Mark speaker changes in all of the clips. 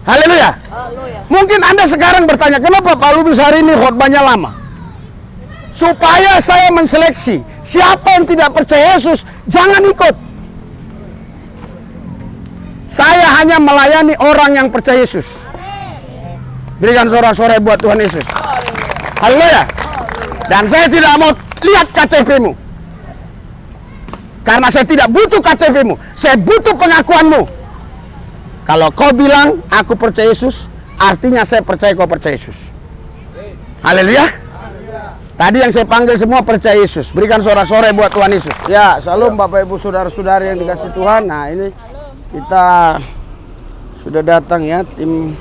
Speaker 1: Haleluya. Mungkin Anda sekarang bertanya, kenapa Pak Lubis hari ini khotbahnya lama? Supaya saya menseleksi siapa yang tidak percaya Yesus, jangan ikut. Saya hanya melayani orang yang percaya Yesus. Berikan sorak-sorai buat Tuhan Yesus. Haleluya. Dan saya tidak mau lihat KTP-mu. Karena saya tidak butuh KTP-mu. Saya butuh pengakuanmu. Kalau kau bilang aku percaya Yesus, artinya saya percaya kau percaya Yesus. Haleluya. Tadi yang saya panggil semua percaya Yesus. Berikan sorak-sorai buat Tuhan Yesus. Ya, salam Bapak Ibu Saudara-saudari yang dikasih Tuhan. Nah, ini kita sudah datang ya, tim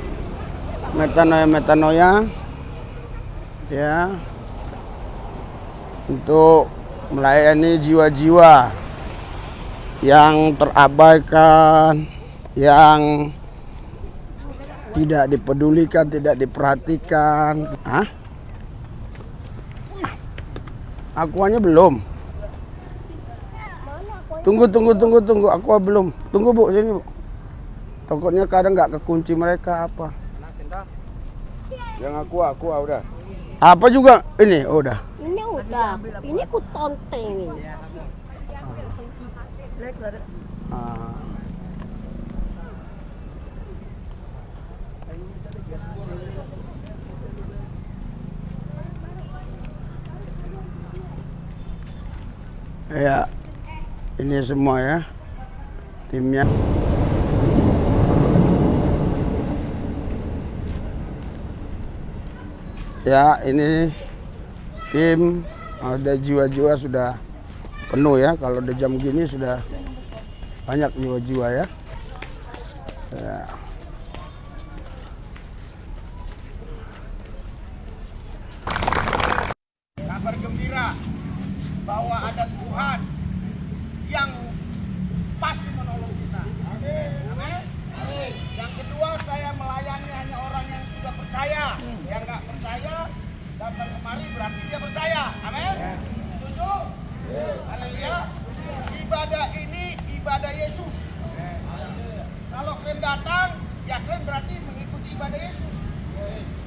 Speaker 1: Metanoia ya, untuk melayani jiwa-jiwa yang terabaikan, yang tidak dipedulikan, tidak diperhatikan. Akuanya belum. Tunggu. Aqua belum. Tunggu Bu, sini Bu. Takutnya kadang nggak kekunci mereka apa. Yang aqua udah. Apa juga ini? Oh, udah.
Speaker 2: Ini udah. Ini ku tonteng.
Speaker 1: Ya, ini semua ya timnya. Ya, ini tim, ada jiwa-jiwa sudah penuh ya. Kalau udah jam gini sudah banyak jiwa-jiwa ya. Ya.
Speaker 3: Kabar gembira bahwa ada Tuhan yang pasti menolong kita. Amin. Amin. Yang kedua, saya melayani hanya orang yang sudah percaya. Yang nggak percaya datang kemari berarti dia percaya. Amin. Setuju? Haleluya. Ibadah ini ibadah Yesus. Kalau kalian datang, ya kalian berarti mengikuti ibadah Yesus.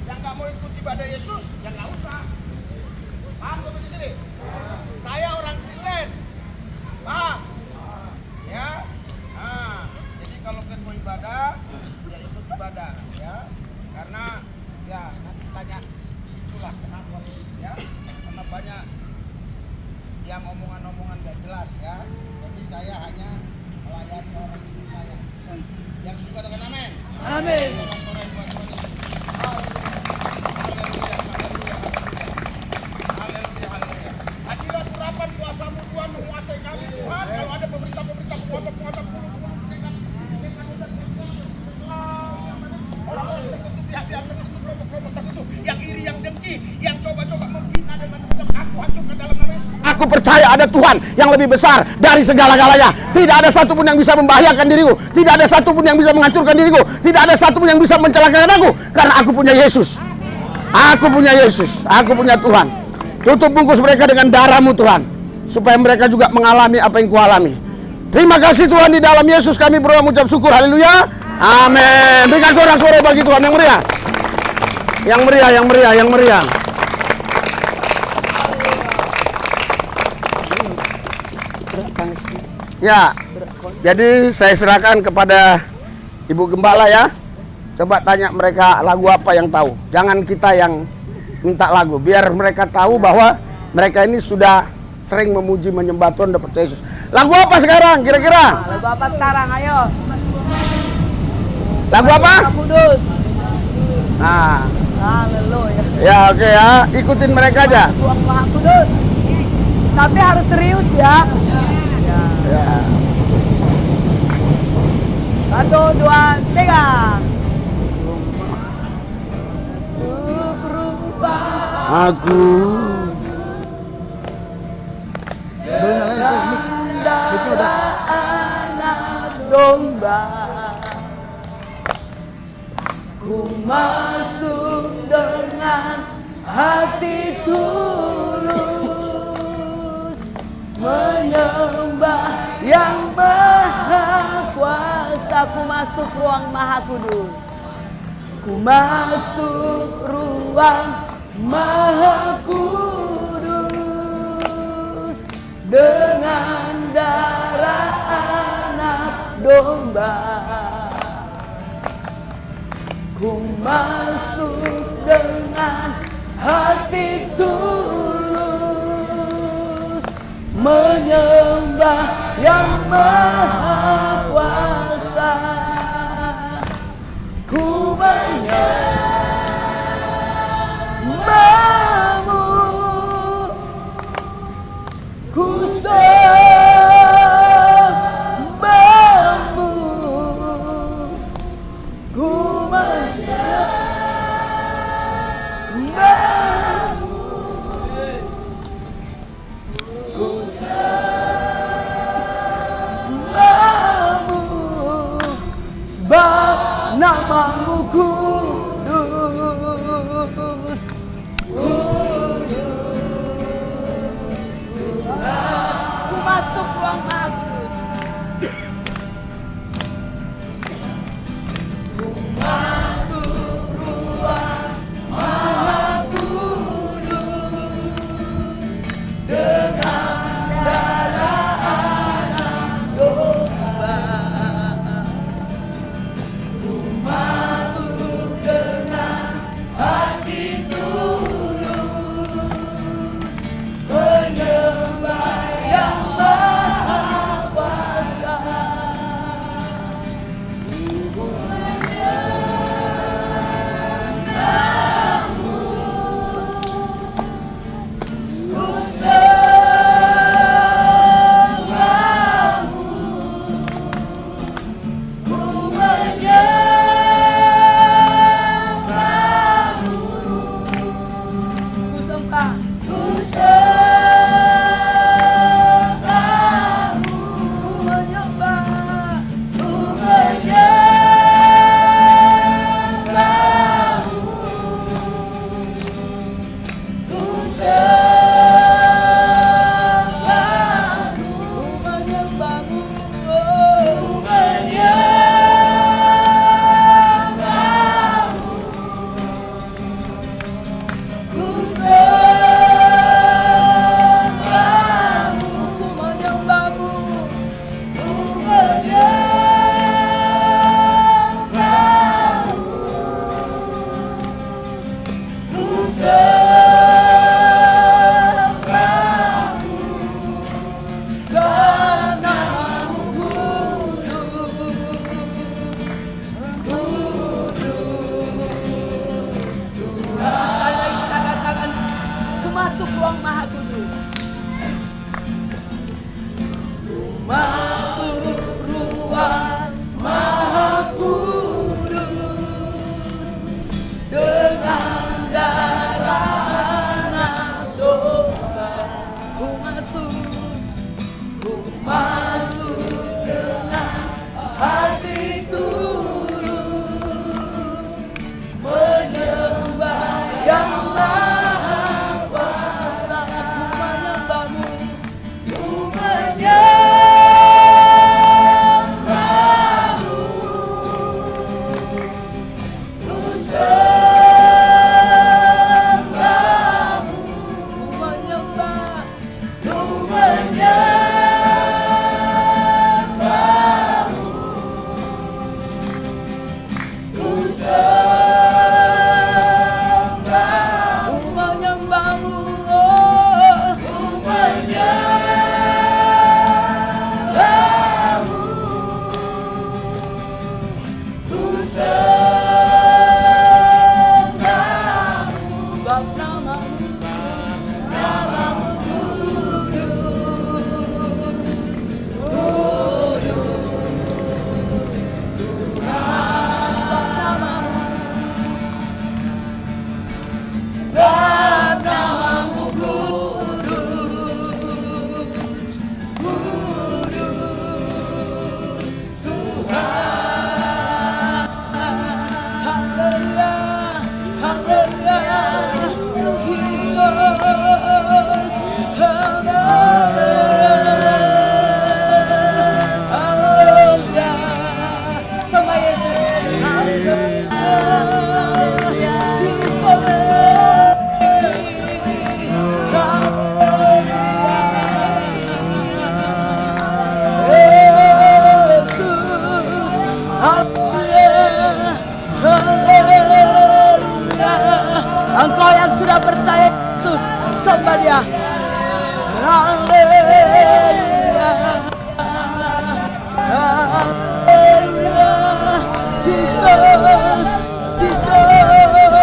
Speaker 3: Yang nggak mau ikut ibadah Yesus, ya nggak usah. Paham sampai di sini? Saya orang Kristen. Paham? Ya. Nah, jadi kalau kalian mau ibadah, ya ikut ibadah ya. Karena ya nanti tanya situlah kenapa ya. Karena banyak yang omongan-omongan gak jelas ya. Jadi saya hanya melayani orang seperti saya. Yang suka dengan amin. Amin. Hadirat urapan kuasamu Tuhan menguasai kami Tuhan. Kalau ada pemerintah-pemerintah penguasa-penguasa orang-orang tertentu, pihak-pihak tertentu, kelompok-kelompok tertentu yang iri, yang dengki, yang coba-coba membina dan macam-macam, aku hancurkan dalam nama Yesus.
Speaker 1: Aku percaya ada Tuhan yang lebih besar dari segala-galanya. Tidak ada satupun yang bisa membahayakan diriku. Tidak ada satupun yang bisa menghancurkan diriku. Tidak ada satupun yang bisa mencelakakan aku. Karena aku punya Yesus. Aku punya Yesus. Aku punya Tuhan. Tutup bungkus mereka dengan darah-Mu Tuhan. Supaya mereka juga mengalami apa yang kualami. Terima kasih Tuhan, di dalam Yesus kami berdoa mengucap syukur. Haleluya. Amin. Berikan sorak-sorai bagi Tuhan yang meriah. Yang meriah, yang meriah, yang meriah. Ya, jadi saya serahkan kepada Ibu Gembala ya. Coba tanya mereka lagu apa yang tahu. Jangan kita yang minta lagu. Biar mereka tahu bahwa mereka ini sudah sering memuji menyembah Tuhan dan percaya Yesus. Lagu apa sekarang kira-kira?
Speaker 4: Lagu apa sekarang? Ayo.
Speaker 1: Lagu apa?
Speaker 4: Kudus.
Speaker 1: Nah.
Speaker 4: Haleluya.
Speaker 1: Ya oke ya. Ikutin mereka aja.
Speaker 4: Tuhan Maha Kudus. Tapi harus serius ya.
Speaker 1: Ya.
Speaker 4: 1, 2, 3.
Speaker 1: Aku
Speaker 4: anak domba, ku masuk dengan hati tulus, menyembah yang maha kuasa. Ku masuk ruang maha kudus. Ku masuk ruang Maha Kudus dengan darah anak domba. Ku masuk dengan hati tulus menyembah yang maha kuasa. Ku menyembahmu, ku sembahmu, ku menyembahmu, ku sembahmu, sebab namamu kudus, ku masuk ruang kudus, ku masuk ruang Maha Kudus dengan darah anak domba. Ku masuk Engkau yang sudah percaya Yesus, sembah Dia. Haleluya. Haleluya. Jesus, Jesus. Haleluya.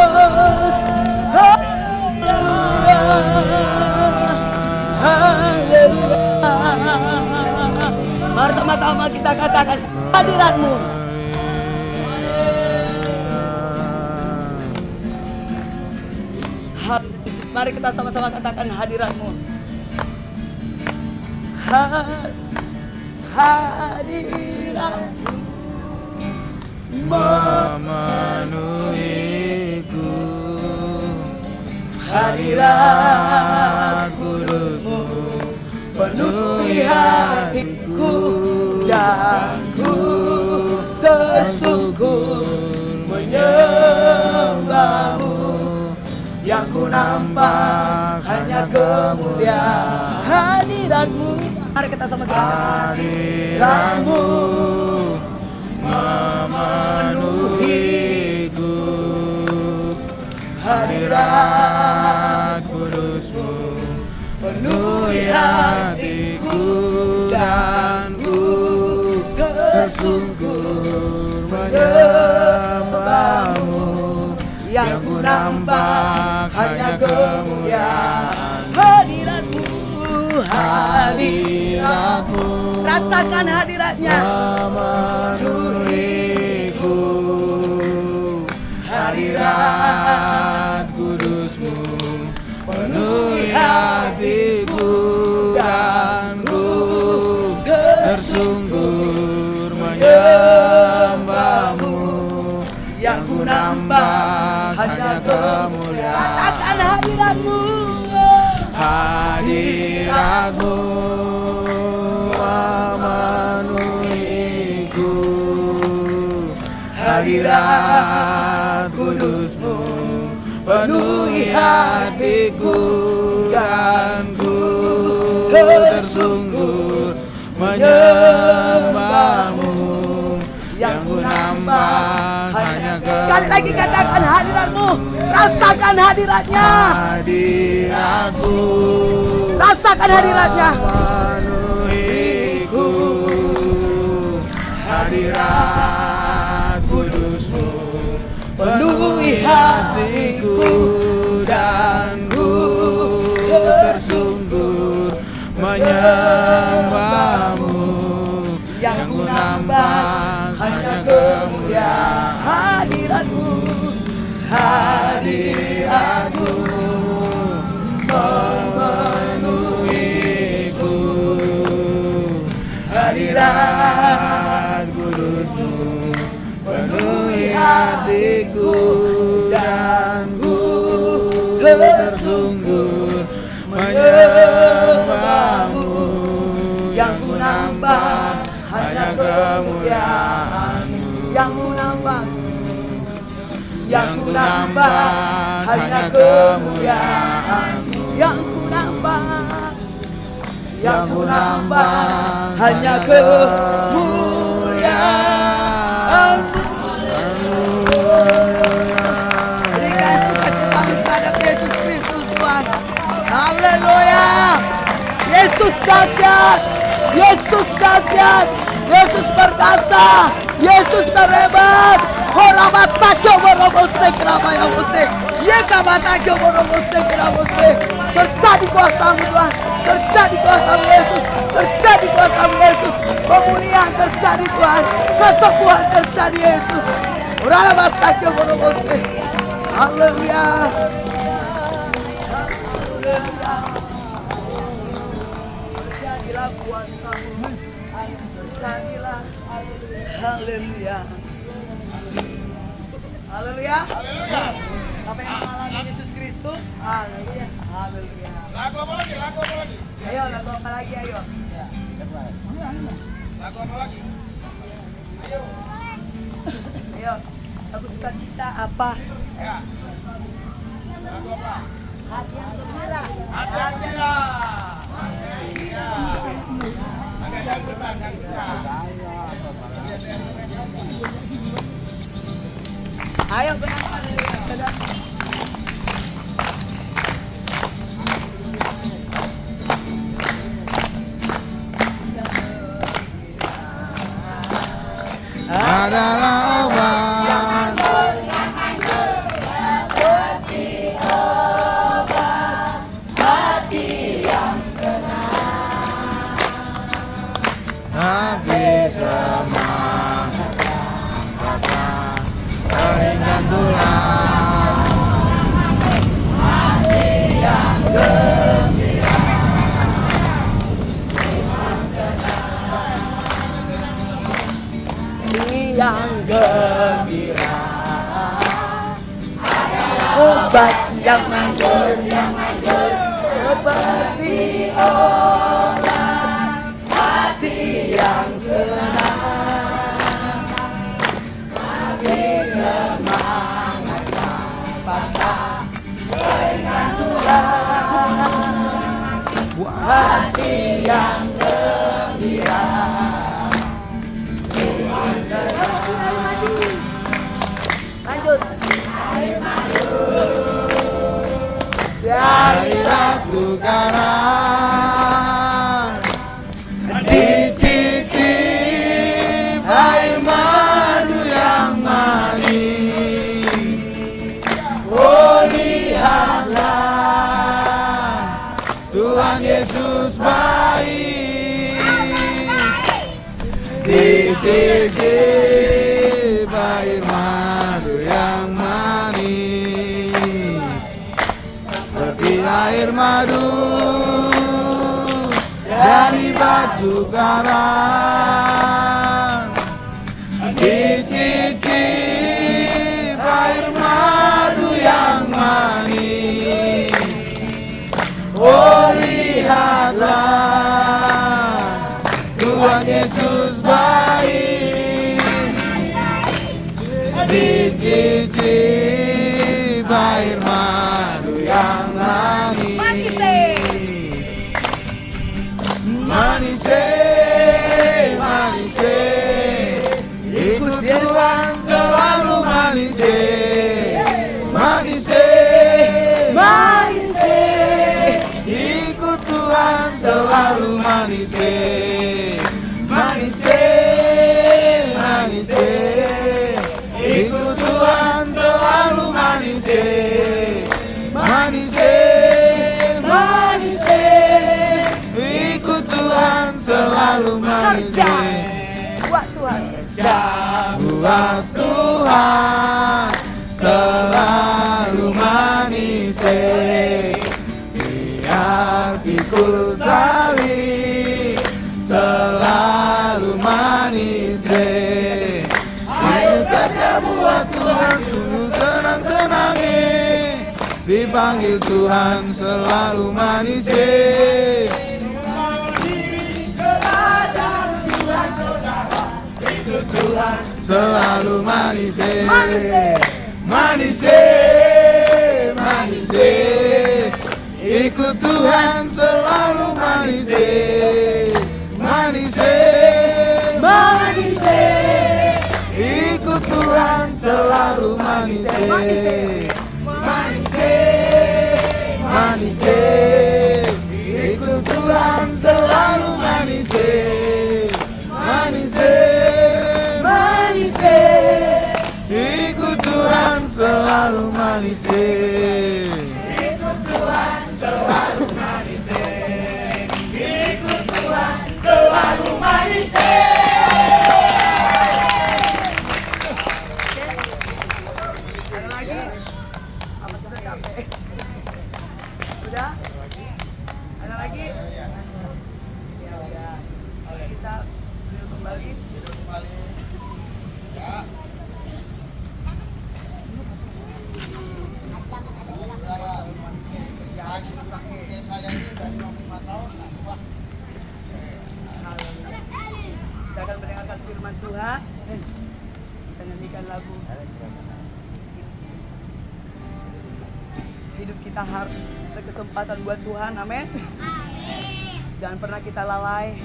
Speaker 4: Haleluya. Mari sama-sama kita katakan hadirat-Mu. Yesus, mari kita sama-sama katakan hadirat-Mu. Hadirat-Mu
Speaker 5: memenuhiku,
Speaker 4: hadirat kudus-Mu penuhi hatiku, dan ku tersungkur menyembah-Mu. Yang ku nampak hanya kemuliaan hadirat-Mu. Mari kita sama-sama
Speaker 5: hadirat-Mu memenuhiku, hadirat kudus-Mu penuhi hatiku, dan ku tersungkur menyembah-Mu. Yang ku nampak hanya kemuliaan
Speaker 4: hadirat-Mu.
Speaker 5: hadirat-Mu
Speaker 4: Rasakan hadiratnya.
Speaker 5: memenuhiku, hadirat kudus-Mu penuhi hatiku, dan ku tersungkur menyembah-Mu. Yang ku nampak hanya kemuliaan.
Speaker 4: Rasakan hadirat-Mu.
Speaker 5: Hadirat-Mu memenuhiku, hadirat kudus-Mu penuhi hatiku, dan ku tersungkur menyembah-Mu. Yang ku nampak hanya
Speaker 4: Sekali lagi katakan hadirat-Mu. Rasakan hadiratnya.
Speaker 5: hadirat-Mu
Speaker 4: Rasakan hadiratnya.
Speaker 5: memenuhiku, hadirat kudus-Mu penuhi hatiku, dan ku tersungkur menyembah-Mu. Yang ku nampak hanya kemuliaan
Speaker 4: Hadirat-Mu.
Speaker 5: hadirat-Mu memenuhiku, hadirat kudus-Mu penuhi hatiku, dan ku tersungkur menyembah-Mu. Yang ku nampak hanya kemuliaan-Mu.
Speaker 4: Yang ku nampak.
Speaker 5: Yang ku nampak hanya kemuliaan-Mu.
Speaker 4: Yang ku nampak.
Speaker 5: Yang ku nampak
Speaker 4: hanya kemuliaan-Mu. Berikan sukacita terhadap Yesus Kristus, Tuhan. Haleluya. Yesus dahsyat. Yesus dahsyat. Yesus perkasa. Yesus terhebat. Horabasakyo borobose kirabayabose. Yekabatakyo borobose kirabose. Terjadi kuasa-Mu, Tuhan. Terjadi kuasa-Mu, Yesus. Terjadi kuasa-Mu, Yesus. Pemulihan terjadi, Tuhan. Kesembuhan terjadi, Yesus. Horabasakyo borobose. Haleluya. Haleluya. Terjadilah kuasa-Mu. Terjadilah. Haleluya. Haleluya. Sampai mengalami Yesus Kristus. Haleluya. Haleluya.
Speaker 3: Lagu apa lagi? Lagu apa lagi?
Speaker 4: Ayo, lagu apa lagi? Ayo.
Speaker 3: Lagu apa lagi?
Speaker 4: Ayo. Lagu sukacita apa?
Speaker 3: Ya. Lagu apa?
Speaker 4: Hati yang gembira.
Speaker 3: Hati yang gembira. Iya. Agak dangdutan, dangdutan.
Speaker 4: Ayo, benar.
Speaker 5: adalah obat. Tapi semangat kata ringan tulang.
Speaker 4: Yang gembira obat yang manjur seperti obat hati yang senang. Tapi semangat patah dengan tulang hati yang gembira. Lanjut.
Speaker 5: Dari batu karang dicicip air madu yang manis. Oh lihatlah Tuhan Yesus baik, dicicip air madu yang manis, seperti air madu dari batu karang. Dicicip air madu yang manis. Oh lihatlah Tuhan Yesus baik, dicicip air madu yang manis. Manis, manis, ikut Tuhan selalu manis, manis,
Speaker 4: Manis,
Speaker 5: ikut Tuhan selalu manis, manis, manis, ikut Tuhan selalu manis, manis, manis, ikut Tuhan selalu manis.
Speaker 4: kerja buat Tuhan.
Speaker 5: Buat Tuhan selalu manis, biar pikul salib selalu manis. Ayo kerja buat Tuhan, sungguh senang-senangi, dipanggil Tuhan selalu manis. Tuhan selalu manis, manis, manis, ikut Tuhan selalu manis, manis,
Speaker 4: Manis,
Speaker 5: ikut Tuhan selalu manis, manis, manis, ikut Tuhan selalu manis, manis,
Speaker 4: manis,
Speaker 5: ikut Tuhan selalu manis.
Speaker 4: selalu manis. Ada lagi? Apa sudah capek? Sudah? Ada lagi? Ya udah. Kita duduk kembali. Kita akan mendengarkan firman Tuhan. Kita nyanyikan lagu. Hidup kita harus berkesempatan buat Tuhan, amin. Jangan pernah kita lalai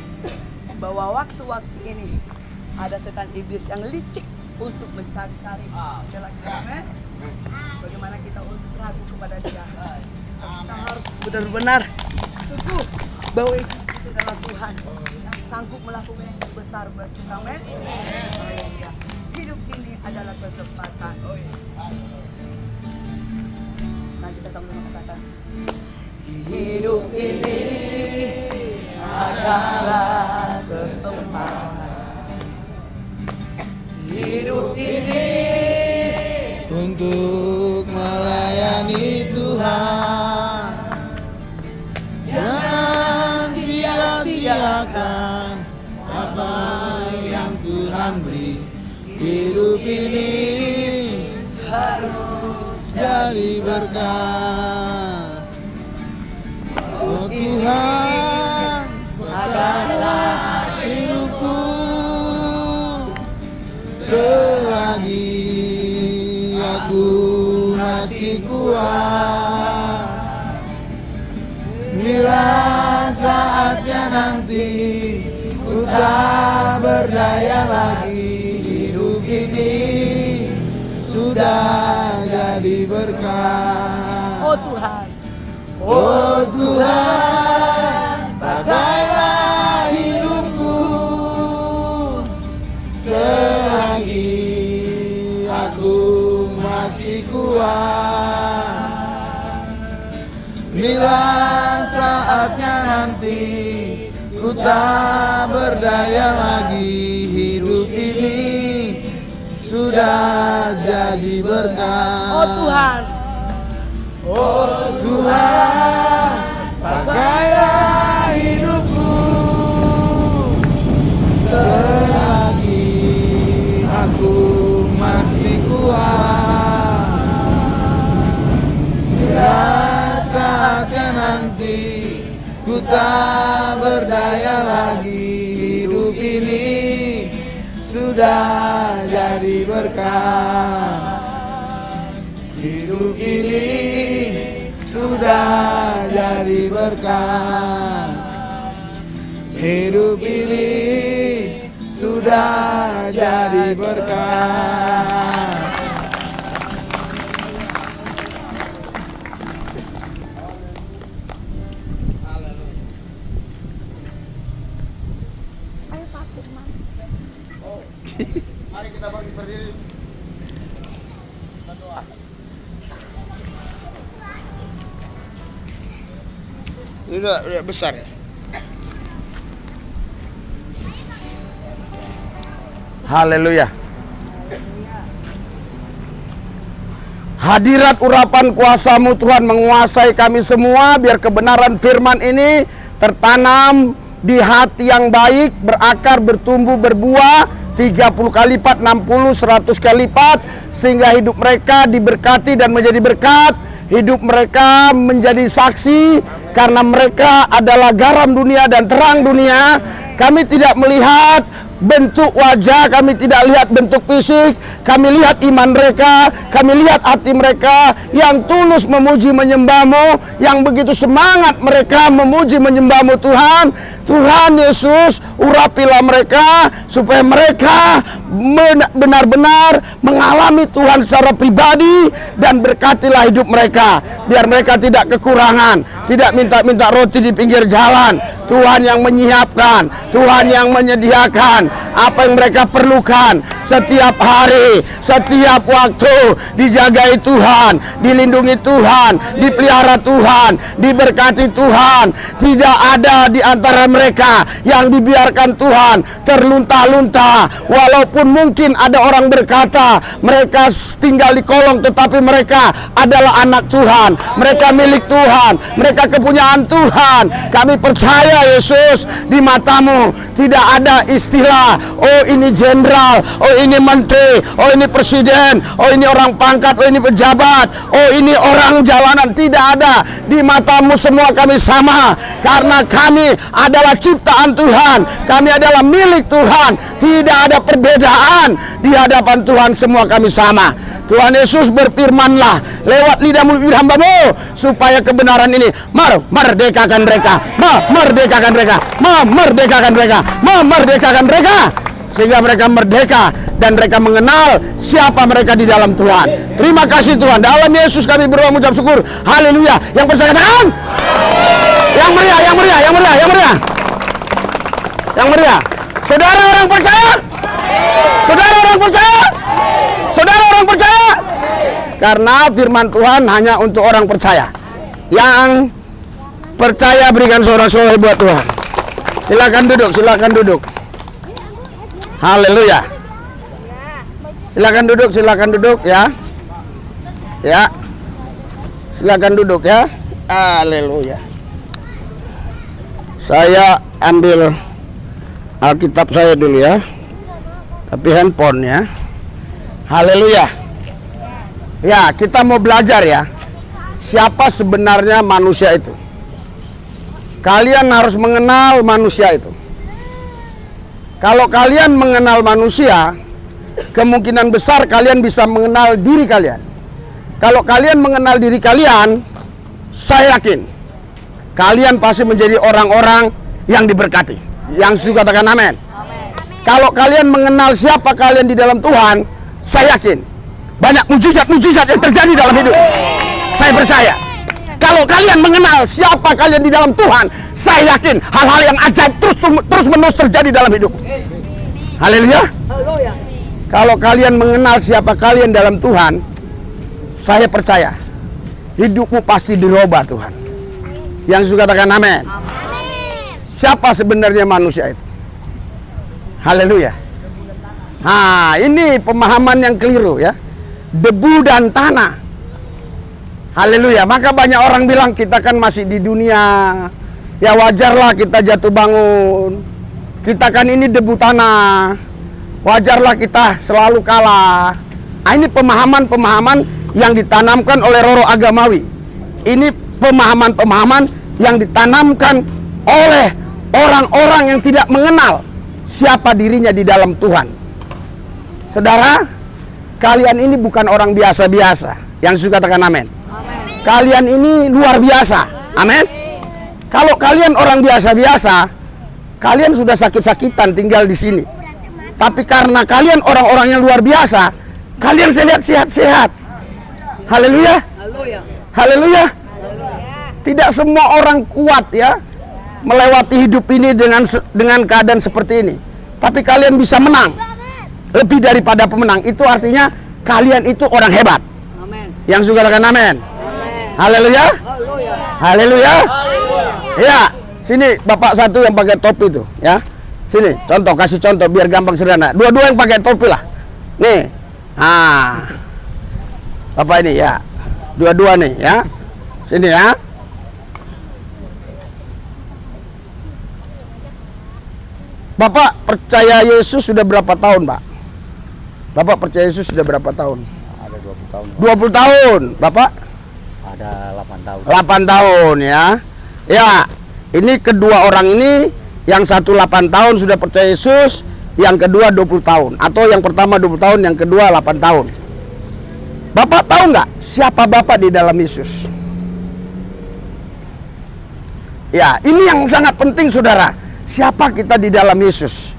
Speaker 4: bahwa waktu-waktu ini ada setan iblis yang licik untuk mencari-cari celah kita, amin. Bagaimana kita untuk ragu kepada Dia. Kita harus benar-benar teguh bahwa Yesus itu adalah Tuhan yang sanggup melakukan yang besar buat kita, amin. Haleluya. hidup ini adalah kesempatan. Nah, kita sama-sama katakan, hidup ini adalah kesempatan. Hidup ini
Speaker 5: untuk melayani Tuhan. Jangan sia-siakan apa yang Tuhan beri. Hidup ini harus jadi berkat. Oh Tuhan, berkatlah hidupku selagi aku masih kuat. Bila saatnya nanti ku tak berdaya lagi, hidup ini sudah jadi berkat.
Speaker 4: oh Tuhan,
Speaker 5: Oh Tuhan, pakailah hidupku selagi aku masih kuat. Bila saatnya nanti ku tak berdaya lagi, hidup ini sudah jadi berkat.
Speaker 4: oh Tuhan,
Speaker 5: Oh Tuhan, pakailah hidupku selagi aku masih kuat. Bila saatnya nanti ku tak berdaya lagi, hidup ini sudah jadi berkat. Hidup ini sudah jadi berkat. Hidup ini sudah jadi berkat.
Speaker 2: Ayo Pak Firman.
Speaker 1: Mari kita berdiri. Kita doa. Ini udah besar ya. Haleluya. Hadirat urapan kuasa-Mu Tuhan menguasai kami semua, biar kebenaran firman ini tertanam di hati yang baik, berakar, bertumbuh, berbuah 30 kali lipat, 60, 100 kali lipat, sehingga hidup mereka diberkati dan menjadi berkat. Hidup mereka menjadi saksi karena mereka adalah garam dunia dan terang dunia. Kami tidak melihat bentuk wajah, kami tidak lihat bentuk fisik, kami lihat iman mereka, kami lihat hati mereka yang tulus memuji menyembah-Mu, yang begitu semangat mereka memuji menyembah-Mu Tuhan. Tuhan Yesus, urapilah mereka supaya mereka benar-benar mengalami Tuhan secara pribadi, dan berkatilah hidup mereka biar mereka tidak kekurangan, tidak minta-minta roti di pinggir jalan. Tuhan yang menyiapkan, Tuhan yang menyediakan apa yang mereka perlukan setiap hari, setiap waktu. Dijagai Tuhan, dilindungi Tuhan, dipelihara Tuhan, diberkati Tuhan. Tidak ada di antara mereka yang dibiarkan Tuhan terlunta-lunta. Walaupun mungkin ada orang berkata mereka tinggal di kolong, tetapi mereka adalah anak Tuhan, mereka milik Tuhan, mereka kepunyaan Tuhan. Kami percaya Yesus, di mata-Mu tidak ada istilah oh ini jenderal, oh ini menteri, oh ini presiden, oh ini orang pangkat, oh ini pejabat, oh ini orang jalanan. Tidak ada. Di mata-Mu semua kami sama, karena kami adalah ciptaan Tuhan, kami adalah milik Tuhan. Tidak ada perbedaan di hadapan Tuhan, semua kami sama. Tuhan Yesus, berfirmanlah lewat lidah mulut hamba-Mu supaya kebenaran ini merdekakan mereka, memerdekakan mereka, memerdekakan mereka, memerdekakan mereka, sehingga mereka merdeka dan mereka mengenal siapa mereka di dalam Tuhan. Terima kasih Tuhan. Dalam Yesus kami berdoa mengucap syukur. Haleluya. Yang percaya katakan yang meriah, yang meriah, yang meriah, yang meriah, yang meriah. Saudara orang percaya, Saudara orang percaya? Saudara orang percaya? Karena firman Tuhan hanya untuk orang percaya. Yang percaya berikan sorak-sorai buat Tuhan. Silakan duduk, silakan duduk. Haleluya. Silakan duduk ya. Ya. Silakan duduk ya. Haleluya. Saya ambil Alkitab saya dulu ya. Tapi handphone ya. Haleluya. Ya, kita mau belajar ya. Siapa sebenarnya manusia itu? Kalian harus mengenal manusia itu. Kalau kalian mengenal manusia, kemungkinan besar kalian bisa mengenal diri kalian. Kalau kalian mengenal diri kalian, saya yakin kalian pasti menjadi orang-orang yang diberkati. Yang suka katakan amin. Kalau kalian mengenal siapa kalian di dalam Tuhan, saya yakin banyak mujizat-mujizat yang terjadi dalam hidup. Saya percaya. Kalau kalian mengenal siapa kalian di dalam Tuhan, saya yakin hal-hal yang ajaib terus-menerus terjadi dalam hidup. Haleluya. Kalau kalian mengenal siapa kalian dalam Tuhan, saya percaya hidupmu pasti dirubah Tuhan. Yang suka katakan amin. Siapa sebenarnya manusia itu? Haleluya. Nah, ini pemahaman yang keliru ya. Debu dan tanah. Haleluya. Maka banyak orang bilang kita kan masih di dunia. Ya wajarlah kita jatuh bangun. Kita kan ini debu tanah. Wajarlah kita selalu kalah. Nah, ini pemahaman-pemahaman yang ditanamkan oleh roh-roh agamawi. Ini pemahaman-pemahaman yang ditanamkan oleh orang-orang yang tidak mengenal siapa dirinya di dalam Tuhan. Saudara, kalian ini bukan orang biasa-biasa. Yang suka katakan amin. Kalian ini luar biasa. Amin. Kalau kalian orang biasa-biasa, kalian sudah sakit-sakitan tinggal di sini. Tapi karena kalian orang-orang yang luar biasa, kalian saya lihat sehat-sehat. Haleluya. Haleluya. Tidak semua orang kuat ya melewati hidup ini dengan keadaan seperti ini. Tapi kalian bisa menang. Lebih daripada pemenang. Itu artinya kalian itu orang hebat. Yang suka katakan amin. Haleluya. Haleluya. Ya, sini bapak satu yang pakai topi itu, ya. Sini, contoh, kasih contoh biar gampang sederhana. Dua-dua yang pakai topi lah. Nih. Ah. Bapak ini ya. Dua-dua nih, ya. Sini ya. Bapak percaya Yesus sudah berapa tahun, Pak? Bapak percaya Yesus sudah berapa tahun?
Speaker 6: Ada 20 tahun.
Speaker 1: 20 tahun, Bapak?
Speaker 6: Ada 8 tahun.
Speaker 1: 8 tahun ya. Ya, ini kedua orang ini, yang satu 8 tahun sudah percaya Yesus, yang kedua 20 tahun. Atau yang pertama 20 tahun, yang kedua 8 tahun. Bapak tahu nggak siapa Bapak di dalam Yesus? Ya, ini yang sangat penting saudara. Siapa kita di dalam Yesus?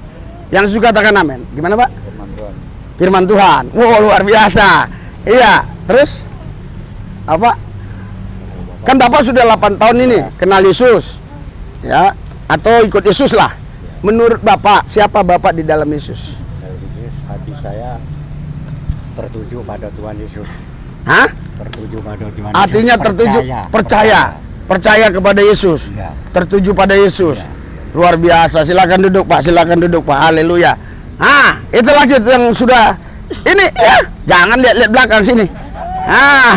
Speaker 1: Yang suka katakan amin. Gimana Pak?
Speaker 6: Firman Tuhan.
Speaker 1: Firman Tuhan. Wow, luar biasa. Iya, terus apa? Kan Bapak sudah 8 tahun ini kenal Yesus. Ya, atau ikut Yesus lah. Menurut Bapak, siapa Bapak di dalam Yesus?
Speaker 6: Dari Yesus, hati saya tertuju pada Tuhan Yesus.
Speaker 1: Hah?
Speaker 6: Tertuju pada Tuhan
Speaker 1: Artinya
Speaker 6: Yesus.
Speaker 1: tertuju percaya kepada Yesus.
Speaker 6: Ya.
Speaker 1: Tertuju pada Yesus.
Speaker 6: Ya.
Speaker 1: Luar biasa. Silakan duduk, Pak. Silakan duduk, Pak. Haleluya. Ah, itu lagi yang sudah ini ya. Jangan lihat-lihat belakang sini. Ah.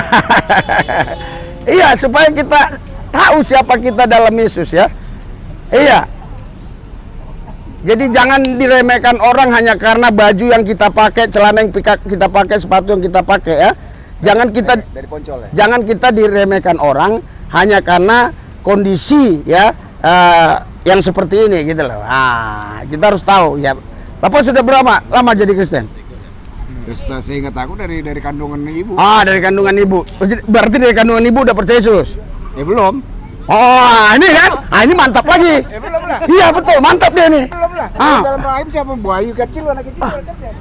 Speaker 1: Iya, supaya kita tahu siapa kita dalam Yesus ya. Iya. Jadi jangan diremehkan orang hanya karena baju yang kita pakai, celana yang kita pakai, sepatu yang kita pakai ya. Jangan kita
Speaker 6: Dari Poncol ya?
Speaker 1: Jangan kita diremehkan orang hanya karena kondisi ya yang seperti ini gitu loh. Ah, kita harus tahu ya. Bapak sudah berapa lama jadi Kristen?
Speaker 5: Kristen saya ingat aku dari kandungan ibu.
Speaker 1: Ah, dari kandungan ibu. Berarti dari kandungan ibu udah percaya Yesus?
Speaker 5: Belum.
Speaker 1: Oh, ini kan? Ah, ini mantap lagi.
Speaker 5: Belum lah.
Speaker 1: Iya, betul. Mantap dia nih.
Speaker 5: Belum lah.
Speaker 1: Ah.
Speaker 5: Dalam rahim siapa buayu kecil, anak kecil kan ya.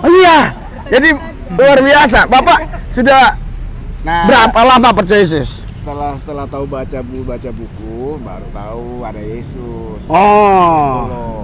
Speaker 1: Oh, iya. Jadi luar biasa. Bapak sudah
Speaker 5: Nah,
Speaker 1: berapa lama percaya Yesus?
Speaker 5: setelah tahu baca buku baru tahu ada Yesus.
Speaker 1: Oh.
Speaker 5: Loh.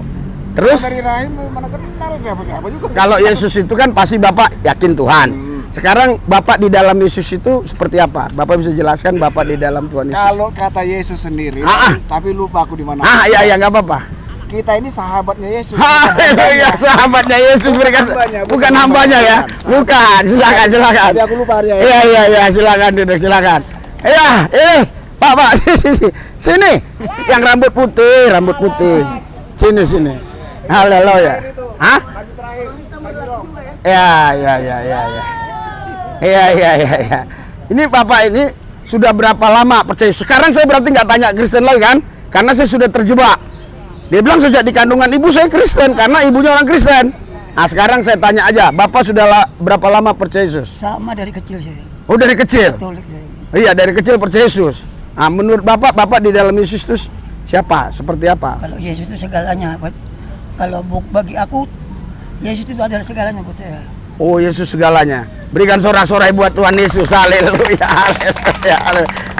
Speaker 1: Terus
Speaker 5: Dari rahim mana kenal siapa-siapa juga.
Speaker 1: kalau Yesus itu kan pasti Bapak yakin Tuhan. Sekarang Bapak di dalam Yesus itu seperti apa? Bapak bisa jelaskan Bapak di dalam Tuhan Yesus?
Speaker 5: Kalau kata Yesus sendiri, tapi lupa aku di mana.
Speaker 1: Ya nggak apa-apa.
Speaker 5: Kita ini sahabatnya Yesus.
Speaker 1: Haleluya, sahabatnya Yesus mereka bukan hambanya ya. Bukan, silakan.
Speaker 5: Tapi aku lupa hari ya.
Speaker 1: Iya, silakan duduk, silakan. Iya, Pak, sini. Yang rambut putih. Sini. Haleluya. Hah? Iya. Ini Bapak ini sudah berapa lama percaya? Sekarang saya berarti nggak tanya Kristen lagi kan? Karena saya sudah terjebak. Dia bilang sejak di kandungan ibu saya Kristen karena ibunya orang Kristen. Nah sekarang saya tanya aja, Bapak sudah berapa lama percaya Yesus?
Speaker 7: Sama dari kecil saya.
Speaker 1: Oh dari kecil?
Speaker 7: Katolik saya.
Speaker 1: Iya dari kecil percaya Yesus. Nah menurut Bapak di dalam Yesus itu siapa? Seperti apa?
Speaker 7: Kalau Yesus itu segalanya. Kalau bagi aku, Yesus itu adalah segalanya buat saya.
Speaker 1: Oh Yesus segalanya. Berikan sorak-sorai buat Tuhan Yesus. Haleluya.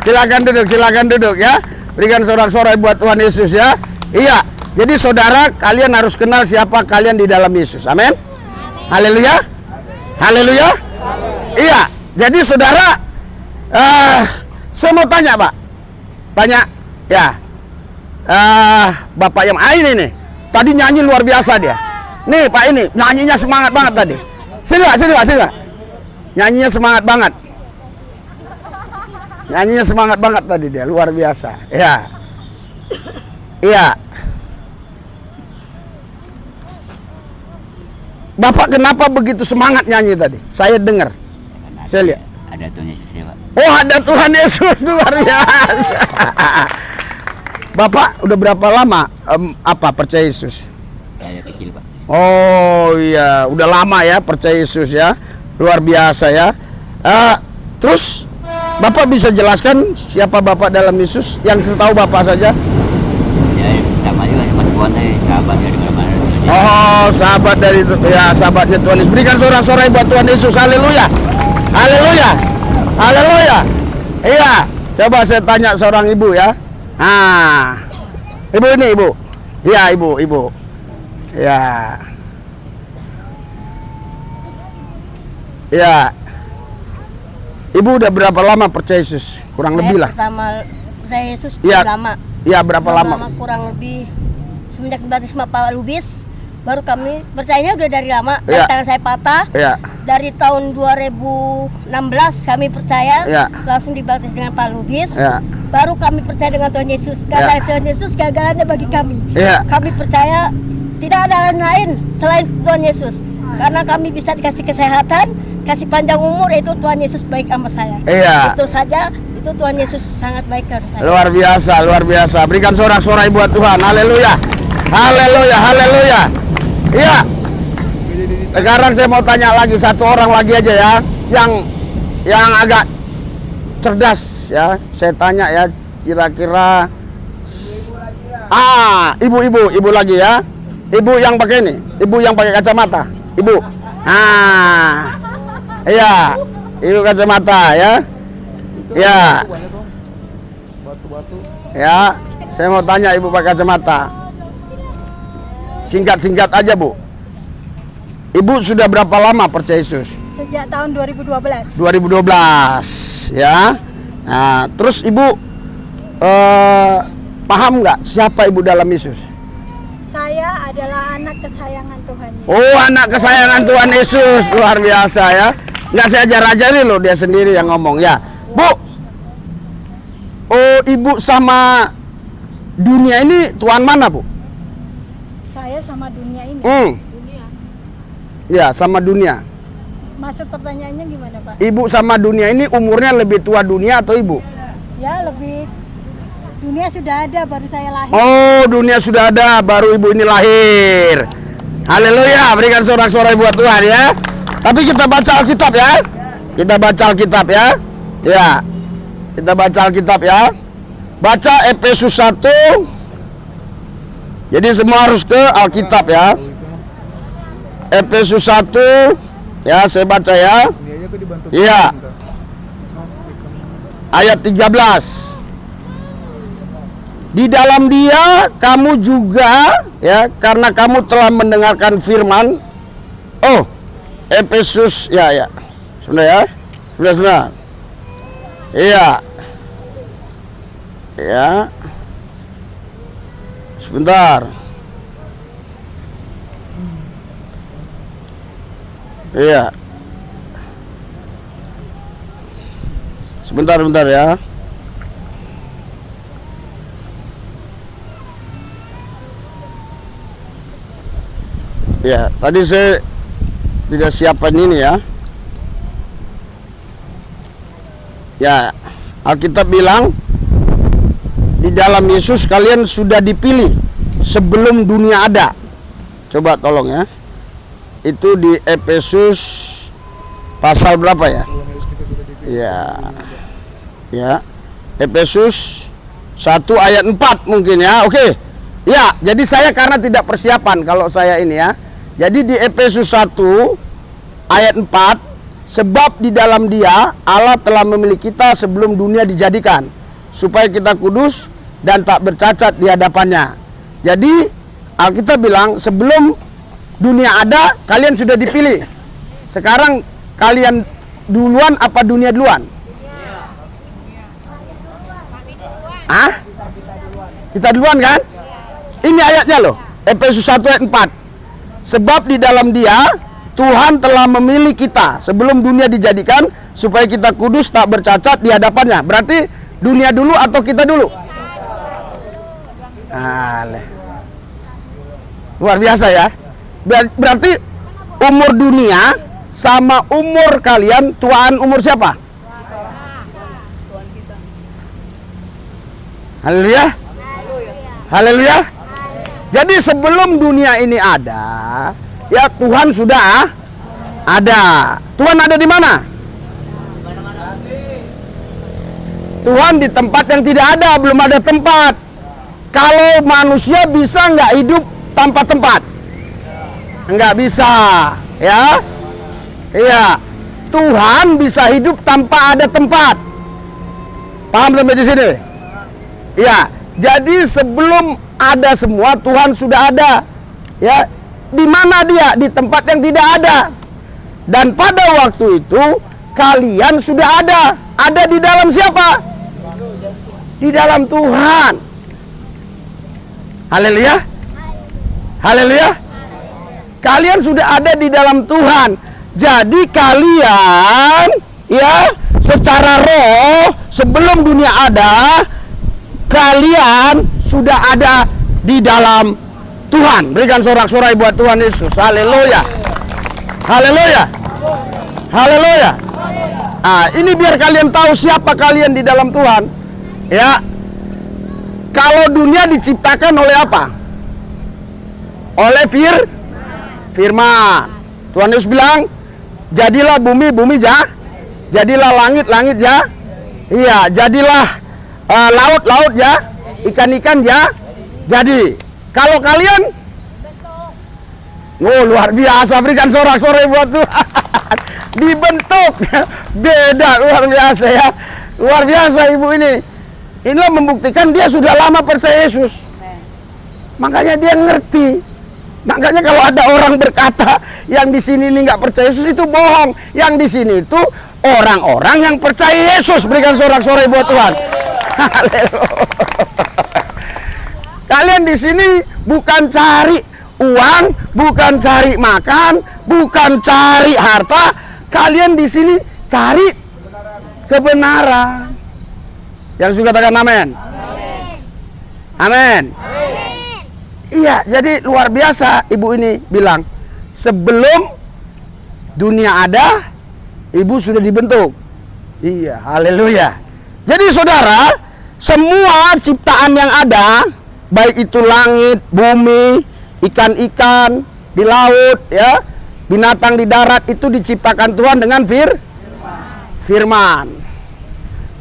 Speaker 1: Silakan duduk ya. Berikan sorak-sorai buat Tuhan Yesus ya. Iya. Jadi saudara, kalian harus kenal siapa kalian di dalam Yesus. Amin. Haleluya. Iya. Jadi saudara, saya mau tanya Pak. Ya. Bapak yang ini nih. Tadi nyanyi luar biasa dia. Nih Pak ini nyanyinya semangat banget tadi. Sini Pak. Nyanyinya semangat banget. Nyanyinya semangat banget tadi dia, luar biasa. Iya. Bapak kenapa begitu semangat nyanyi tadi? Saya dengar. Saya lihat.
Speaker 8: Ada Tuhan Yesus ya Pak.
Speaker 1: Oh ada Tuhan Yesus, luar biasa. Bapak udah berapa lama percaya Yesus?
Speaker 8: Saya kecil Pak.
Speaker 1: Oh iya, udah lama ya percaya Yesus ya, luar biasa ya. Terus Bapak bisa jelaskan siapa Bapak dalam Yesus? Yang setahu Bapak saja?
Speaker 8: Ya sama juga sama sebuah sahabat dari mana-mana.
Speaker 1: Oh sahabat dari sahabatnya Tuhan Yesus. Berikan sorak-sorai buat Tuhan Yesus. Haleluya. Iya. Coba saya tanya seorang ibu ya. Ibu ini ibu. Iya ibu. Ya. Ibu udah berapa lama percaya Yesus? Kurang lebih lah.
Speaker 2: Pertama percaya Yesus
Speaker 1: Iya.
Speaker 2: lama.
Speaker 1: Iya, berapa lama?
Speaker 2: Kurang lebih semenjak baptisme Pak Lubis, baru kami percayanya udah dari lama.
Speaker 1: Iya.
Speaker 2: Dari tangan saya patah.
Speaker 1: Iya.
Speaker 2: Dari tahun 2016 kami percaya,
Speaker 1: Iya.
Speaker 2: langsung dibaptis dengan Pak Lubis.
Speaker 1: Iya.
Speaker 2: Baru kami percaya dengan Tuhan Yesus. Karena Tuhan Yesus gagalnya bagi kami.
Speaker 1: Iya.
Speaker 2: Kami percaya tidak ada lain selain Tuhan Yesus. Karena kami bisa dikasih kesehatan, kasih panjang umur, itu Tuhan Yesus baik sama saya.
Speaker 1: Iya.
Speaker 2: Itu saja, itu Tuhan Yesus sangat baik ke saya.
Speaker 1: Luar biasa. Berikan sorak-sorai buat Tuhan. Haleluya. Iya. Sekarang saya mau tanya lagi satu orang lagi aja ya, yang agak cerdas ya. Saya tanya ya, kira-kira ibu lagi ya. Ibu yang pakai ini, ibu yang pakai kacamata. Ibu. Iya. Ibu kacamata ya. Ya. Ya, saya mau tanya ibu pakai kacamata. Singkat aja Bu. Ibu sudah berapa lama percaya Yesus?
Speaker 2: Sejak tahun 2012.
Speaker 1: 2012 ya. Nah, terus ibu paham nggak siapa ibu dalam Yesus?
Speaker 2: Saya adalah anak kesayangan Tuhan.
Speaker 1: Oh, anak kesayangan Tuhan Yesus, luar biasa ya. Nggak saya ajar-ajarin loh, dia sendiri yang ngomong ya. Bu, oh ibu sama dunia ini Tuhan mana Bu?
Speaker 2: Saya sama dunia ini.
Speaker 1: Ya, sama dunia.
Speaker 2: Maksud pertanyaannya gimana, Pak?
Speaker 1: Ibu sama dunia ini umurnya lebih tua dunia atau ibu?
Speaker 2: Ya, lebih dunia sudah ada baru saya lahir.
Speaker 1: Oh, dunia sudah ada baru ibu ini lahir. Haleluya, berikan sorak-sorai buat Tuhan ya. Tapi kita baca Alkitab ya. Kita baca Alkitab ya. Ya. Kita baca Alkitab ya. Baca Efesus 1. Jadi semua harus ke Alkitab ya. Efesus 1 ya, saya baca ya. Iya. Ayat 13. Di dalam Dia kamu juga ya, karena kamu telah mendengarkan firman. Oh, Efesus, ya. Sebentar ya. Sebentar. Iya. Ya. Sebentar. Iya. Sebentar ya. Ya, tadi saya tidak siapkan ini ya. Ya, Alkitab bilang di dalam Yesus kalian sudah dipilih sebelum dunia ada. Coba tolong ya. Itu di Efesus pasal berapa ya? Ya. Efesus 1 ayat 4 mungkin ya. Oke. Ya, jadi saya karena tidak persiapan kalau saya ini ya. Jadi di Efesus 1 ayat 4, sebab di dalam Dia Allah telah memilih kita sebelum dunia dijadikan, supaya kita kudus dan tak bercacat di hadapannya. Jadi Alkitab bilang sebelum dunia ada kalian sudah dipilih. Sekarang kalian duluan apa dunia duluan? Kita duluan kan? Ini ayatnya loh, Efesus 1 ayat 4. Sebab di dalam Dia Tuhan telah memilih kita sebelum dunia dijadikan, supaya kita kudus tak bercacat di hadapannya. Berarti dunia dulu atau kita dulu? Luar biasa ya. Berarti umur dunia sama umur kalian, Tuhan umur siapa? Haleluya. Haleluya. Jadi sebelum dunia ini ada, ya Tuhan sudah ada. Tuhan ada di mana? Tuhan di tempat yang tidak ada, belum ada tempat. Kalau manusia bisa nggak hidup tanpa tempat? Nggak bisa, ya. Iya. Tuhan bisa hidup tanpa ada tempat. Paham sampai di sini? Ya. Jadi sebelum ada semua, Tuhan sudah ada. Ya. Di mana Dia? Di tempat yang tidak ada. Dan pada waktu itu kalian sudah ada. Ada di dalam siapa? Di dalam Tuhan. Haleluya. Haleluya. Kalian sudah ada di dalam Tuhan. Jadi kalian ya secara roh sebelum dunia ada, kalian sudah ada di dalam Tuhan. Berikan sorak-sorai buat Tuhan Yesus. Haleluya. Haleluya. Haleluya. Ini biar kalian tahu siapa kalian di dalam Tuhan. Ya. Kalau dunia diciptakan oleh apa? Oleh firman. Tuhan Yesus bilang, jadilah bumi, bumi jadilah langit, langit iya, jadilah laut, laut ikan-ikan jadi. Kalau kalian luar biasa, berikan sorak-sorai buat Tuhan. Dibentuk. Beda, luar biasa ya. Luar biasa ibu ini. Inilah membuktikan dia sudah lama percaya Yesus. Makanya dia ngerti. Makanya kalau ada orang berkata yang di sini ini nggak percaya Yesus, itu bohong. Yang di sini itu orang-orang yang percaya Yesus. Berikan sorak-sorai buat Tuhan. Haleluya. Kalian di sini bukan cari uang, bukan cari makan, bukan cari harta. Kalian di sini cari kebenaran. Yang suka katakan amin. Amin. Iya, jadi luar biasa ibu ini bilang, sebelum dunia ada, ibu sudah dibentuk. Iya, haleluya. Jadi saudara, semua ciptaan yang ada, baik itu langit, bumi, ikan-ikan di laut, ya, binatang di darat, itu diciptakan Tuhan dengan firman.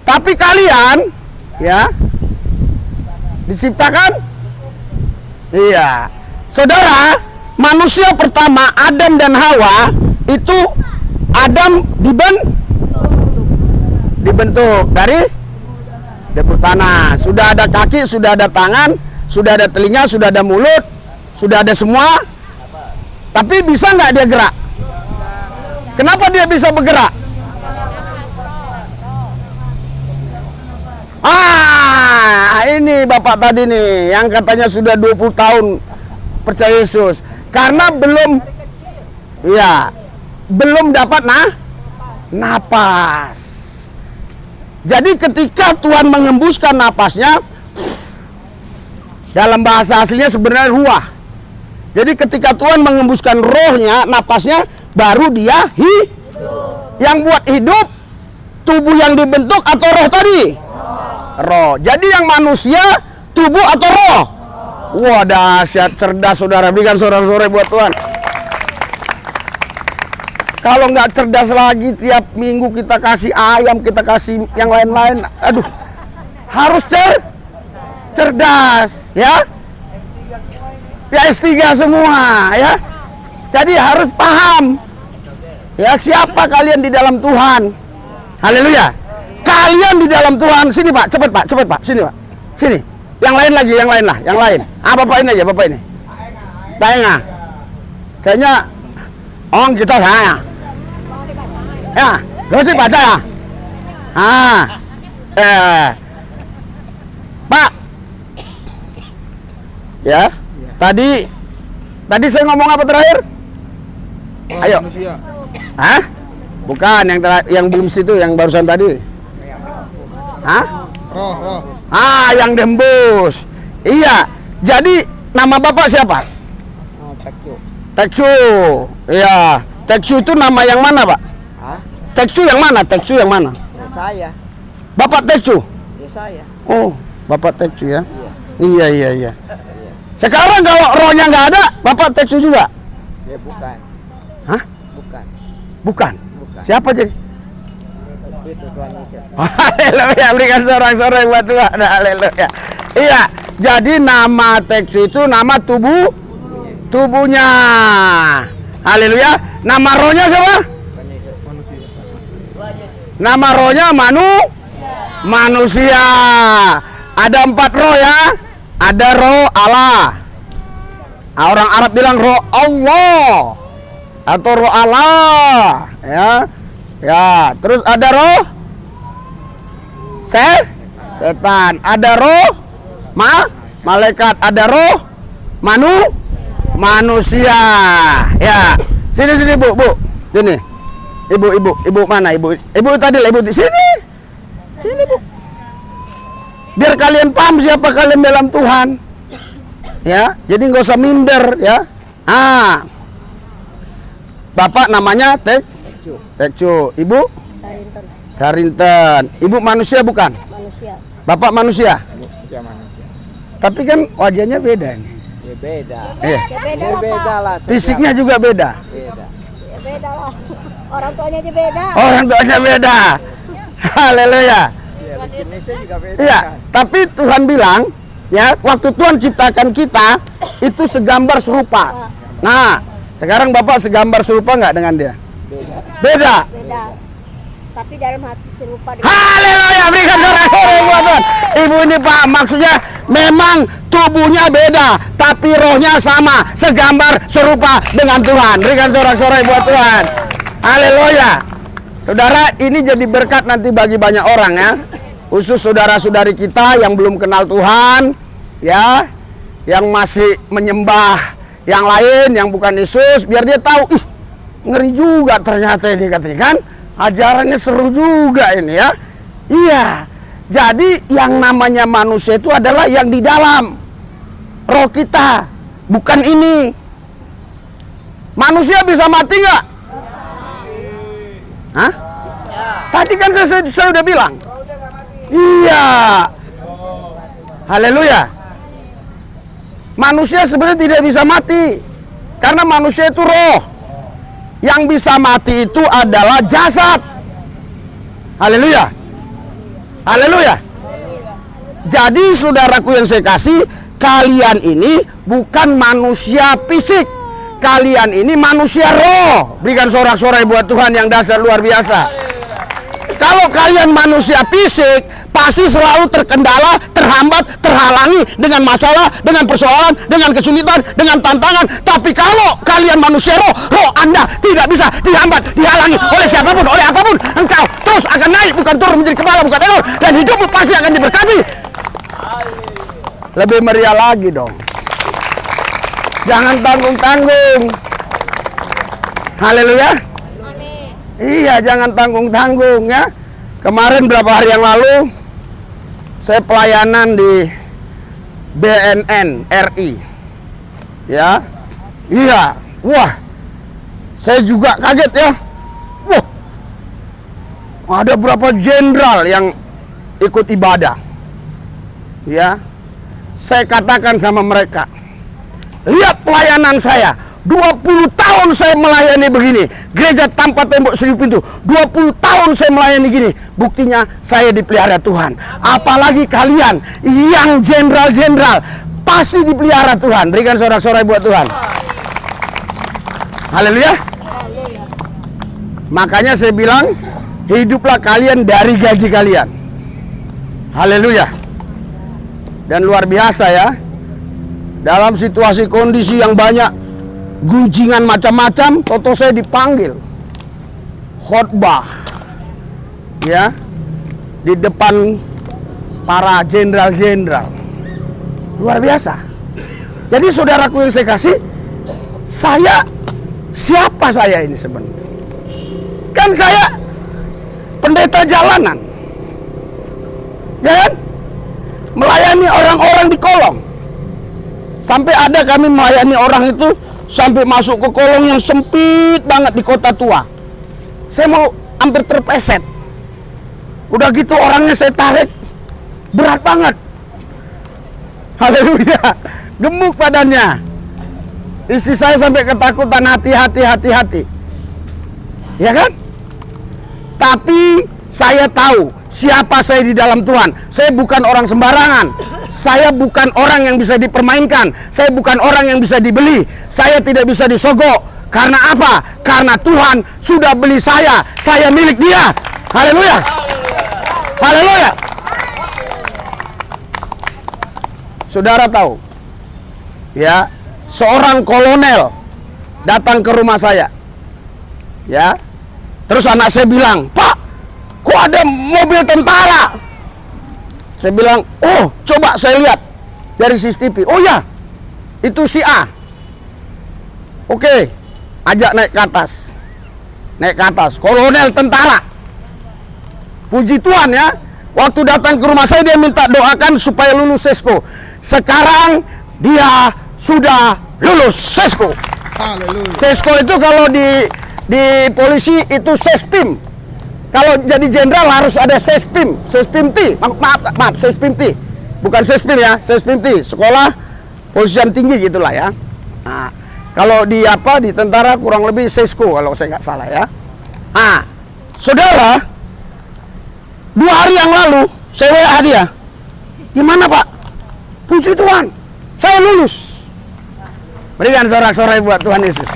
Speaker 1: Tapi kalian, ya, diciptakan, iya. Saudara, manusia pertama Adam dan Hawa itu Adam dibentuk dari debu tanah. Sudah ada kaki, sudah ada tangan, sudah ada telinga, sudah ada mulut, Sudah ada semua. Tapi bisa nggak dia gerak? Kenapa dia bisa bergerak? Ini bapak tadi nih yang katanya sudah 20 tahun percaya Yesus. Karena belum dapat napas. Jadi ketika Tuhan mengembuskan napasnya, dalam bahasa aslinya sebenarnya ruah. Jadi ketika Tuhan mengembuskan rohnya, napasnya, baru dia yang buat hidup tubuh yang dibentuk atau roh tadi? Roh. Jadi yang manusia tubuh atau roh? Wah, dahsyat, cerdas saudara. Berikan sorak-sorai buat Tuhan. Kalau nggak cerdas lagi, tiap minggu kita kasih ayam, kita kasih yang lain-lain. Aduh, harus cerdas, ya. Ya S3 semua, ya. Jadi harus paham, ya, siapa kalian di dalam Tuhan. Haleluya. Kalian di dalam Tuhan. Sini Pak, cepet Pak, sini Pak, sini. Yang lain lagi, yang lain lah, yang lain. Bapak ini aja, bapak ini. Tengah. Kayaknya orang kita saya. Ya, terus baca ya. Pak. Ya. Tadi saya ngomong apa terakhir? Ayo.
Speaker 3: Manusia.
Speaker 1: Hah? Bukan yang belum situ, yang barusan tadi. Hah?
Speaker 3: Roh.
Speaker 1: Yang dembus. Iya. Jadi nama Bapak siapa? Tekcu. Iya. Tekcu itu nama yang mana, Pak? Tekcu yang mana?
Speaker 7: Saya.
Speaker 1: Bapak Tekcu.
Speaker 7: Saya.
Speaker 1: Oh, Bapak Tekcu ya. Iya. Sekarang kalau rohnya nggak ada, Bapak Tekcu juga?
Speaker 7: Ya bukan.
Speaker 1: Hah?
Speaker 7: Bukan.
Speaker 1: Bukan. Siapa jadi?
Speaker 7: Itu Tuhan Yesus.
Speaker 1: Haleluya, berikan sorak-sorai buat Tuhan. Haleluya. Iya, jadi nama Tekcu itu nama tubuhnya. Haleluya. Nama rohnya siapa? Nama rohnya manusia. Ada 4 roh ya. Ada roh Allah. Orang Arab bilang roh Allah atau roh Allah, ya. Ya, terus ada roh setan, ada roh malaikat, ada roh manusia. Ya. Sini Bu. Sini. Ibu mana ibu? Ibu tadi lah, ibu di sini. Sini Bu. Biar kalian paham siapa kalian dalam Tuhan. Ya, jadi nggak usah minder ya. Bapak namanya Tekcu. Ibu? Karinten. Ibu manusia bukan?
Speaker 2: Manusia.
Speaker 1: Bapak manusia?
Speaker 7: Ya manusia.
Speaker 1: Tapi kan wajahnya beda nih.
Speaker 7: Ya beda.
Speaker 1: Iya.
Speaker 7: Beda lah.
Speaker 1: Fisiknya juga beda.
Speaker 7: Beda.
Speaker 2: Ya beda lah. Orang tuanya aja beda.
Speaker 1: Orang tuanya beda. Haleluya.
Speaker 7: Indonesia juga beda.
Speaker 1: Iya, tapi Tuhan bilang, ya, waktu Tuhan ciptakan kita itu segambar serupa. Nah, sekarang Bapak segambar serupa nggak dengan dia? Beda.
Speaker 2: Tapi dalam hati serupa dengan...
Speaker 1: Haleluya, berikan sorak-sorai buat Tuhan. Ibu ini paham, maksudnya memang tubuhnya beda, tapi rohnya sama, segambar serupa dengan Tuhan. Berikan sorak-sorai buat Tuhan. Haleluya. Saudara, ini jadi berkat nanti bagi banyak orang ya. Khusus saudara-saudari kita yang belum kenal Tuhan, ya, yang masih menyembah yang lain yang bukan Yesus, biar dia tahu, ngeri juga ternyata ini katanya kan, ajarannya seru juga ini ya. Iya, jadi yang namanya manusia itu adalah yang di dalam roh kita, bukan ini. Manusia bisa mati nggak? Hah? Tadi kan saya udah bilang. Iya. Haleluya. Manusia sebenarnya tidak bisa mati. Karena manusia itu roh. Yang bisa mati itu adalah jasad. Haleluya. Haleluya. Jadi saudaraku yang saya kasih, kalian ini bukan manusia fisik. Kalian ini manusia roh. Berikan sorak-sorai buat Tuhan yang dasar luar biasa. Kalau kalian manusia fisik, pasti selalu terkendala, terhambat, terhalangi dengan masalah, dengan persoalan, dengan kesulitan, dengan tantangan. Tapi kalau kalian manusia roh Anda tidak bisa dihambat, dihalangi oleh siapapun, oleh apapun. Engkau terus akan naik, bukan turun menjadi kepala, bukan ekor, dan hidupmu pasti akan diberkati. Lebih meriah lagi dong. Jangan tanggung-tanggung. Haleluya. Iya, jangan tanggung-tanggung ya. Kemarin berapa hari yang lalu saya pelayanan di BNN RI. Ya. Iya. Wah. Saya juga kaget ya. Wah. Ada berapa jenderal yang ikut ibadah. Ya. Saya katakan sama mereka, lihat pelayanan saya. 20 tahun saya melayani begini. Gereja tanpa tembok 1000 pintu. 20 tahun saya melayani gini. Buktinya saya dipelihara Tuhan. Apalagi kalian yang jenderal-jenderal, pasti dipelihara Tuhan. Berikan sorak-sorai buat Tuhan. Haleluya. Makanya saya bilang, hiduplah kalian dari gaji kalian. Haleluya. Dan luar biasa ya, dalam situasi kondisi yang banyak gunjingan macam-macam, toto saya dipanggil khotbah ya di depan para jenderal-jenderal. Luar biasa. Jadi saudaraku yang saya kasih, saya siapa saya ini sebenarnya? Kan saya pendeta jalanan, ya kan? Melayani orang-orang di kolong. Sampai ada kami melayani orang itu sampai masuk ke kolong yang sempit banget di kota tua. Saya mau hampir terpeset. Udah gitu orangnya saya tarik, berat banget. Haleluya. Gemuk badannya. Istri saya sampai ketakutan, hati-hati. Ya kan? Tapi saya tahu siapa saya di dalam Tuhan. Saya bukan orang sembarangan. Saya bukan orang yang bisa dipermainkan. Saya bukan orang yang bisa dibeli. Saya tidak bisa disogok. Karena apa? Karena Tuhan sudah beli saya. Saya milik Dia. Haleluya. Haleluya. Saudara tahu, ya, seorang kolonel datang ke rumah saya. Ya. Terus anak saya bilang, "Pak, kok ada mobil tentara?" Saya bilang, "Oh, coba saya lihat dari CCTV." "Oh ya, itu si A." "Oke, ajak naik ke atas." Naik ke atas, kolonel tentara. Puji Tuhan ya, waktu datang ke rumah saya dia minta doakan supaya lulus Sesko. Sekarang dia sudah lulus Sesko.
Speaker 3: Haleluya.
Speaker 1: Sesko itu kalau di polisi itu Sespim. Kalau jadi jenderal harus ada Sespim, Sespim T. Maaf, Sespim T. Bukan Sespim ya, Sespim T. Sekolah posisian tinggi gitulah ya. Nah, kalau di tentara kurang lebih Sesko kalau saya nggak salah ya. Nah, saudara, 2 hari yang lalu saya WA dia. "Gimana Pak? Puji Tuhan, saya lulus." Berikan sorak-sorai buat Tuhan Yesus.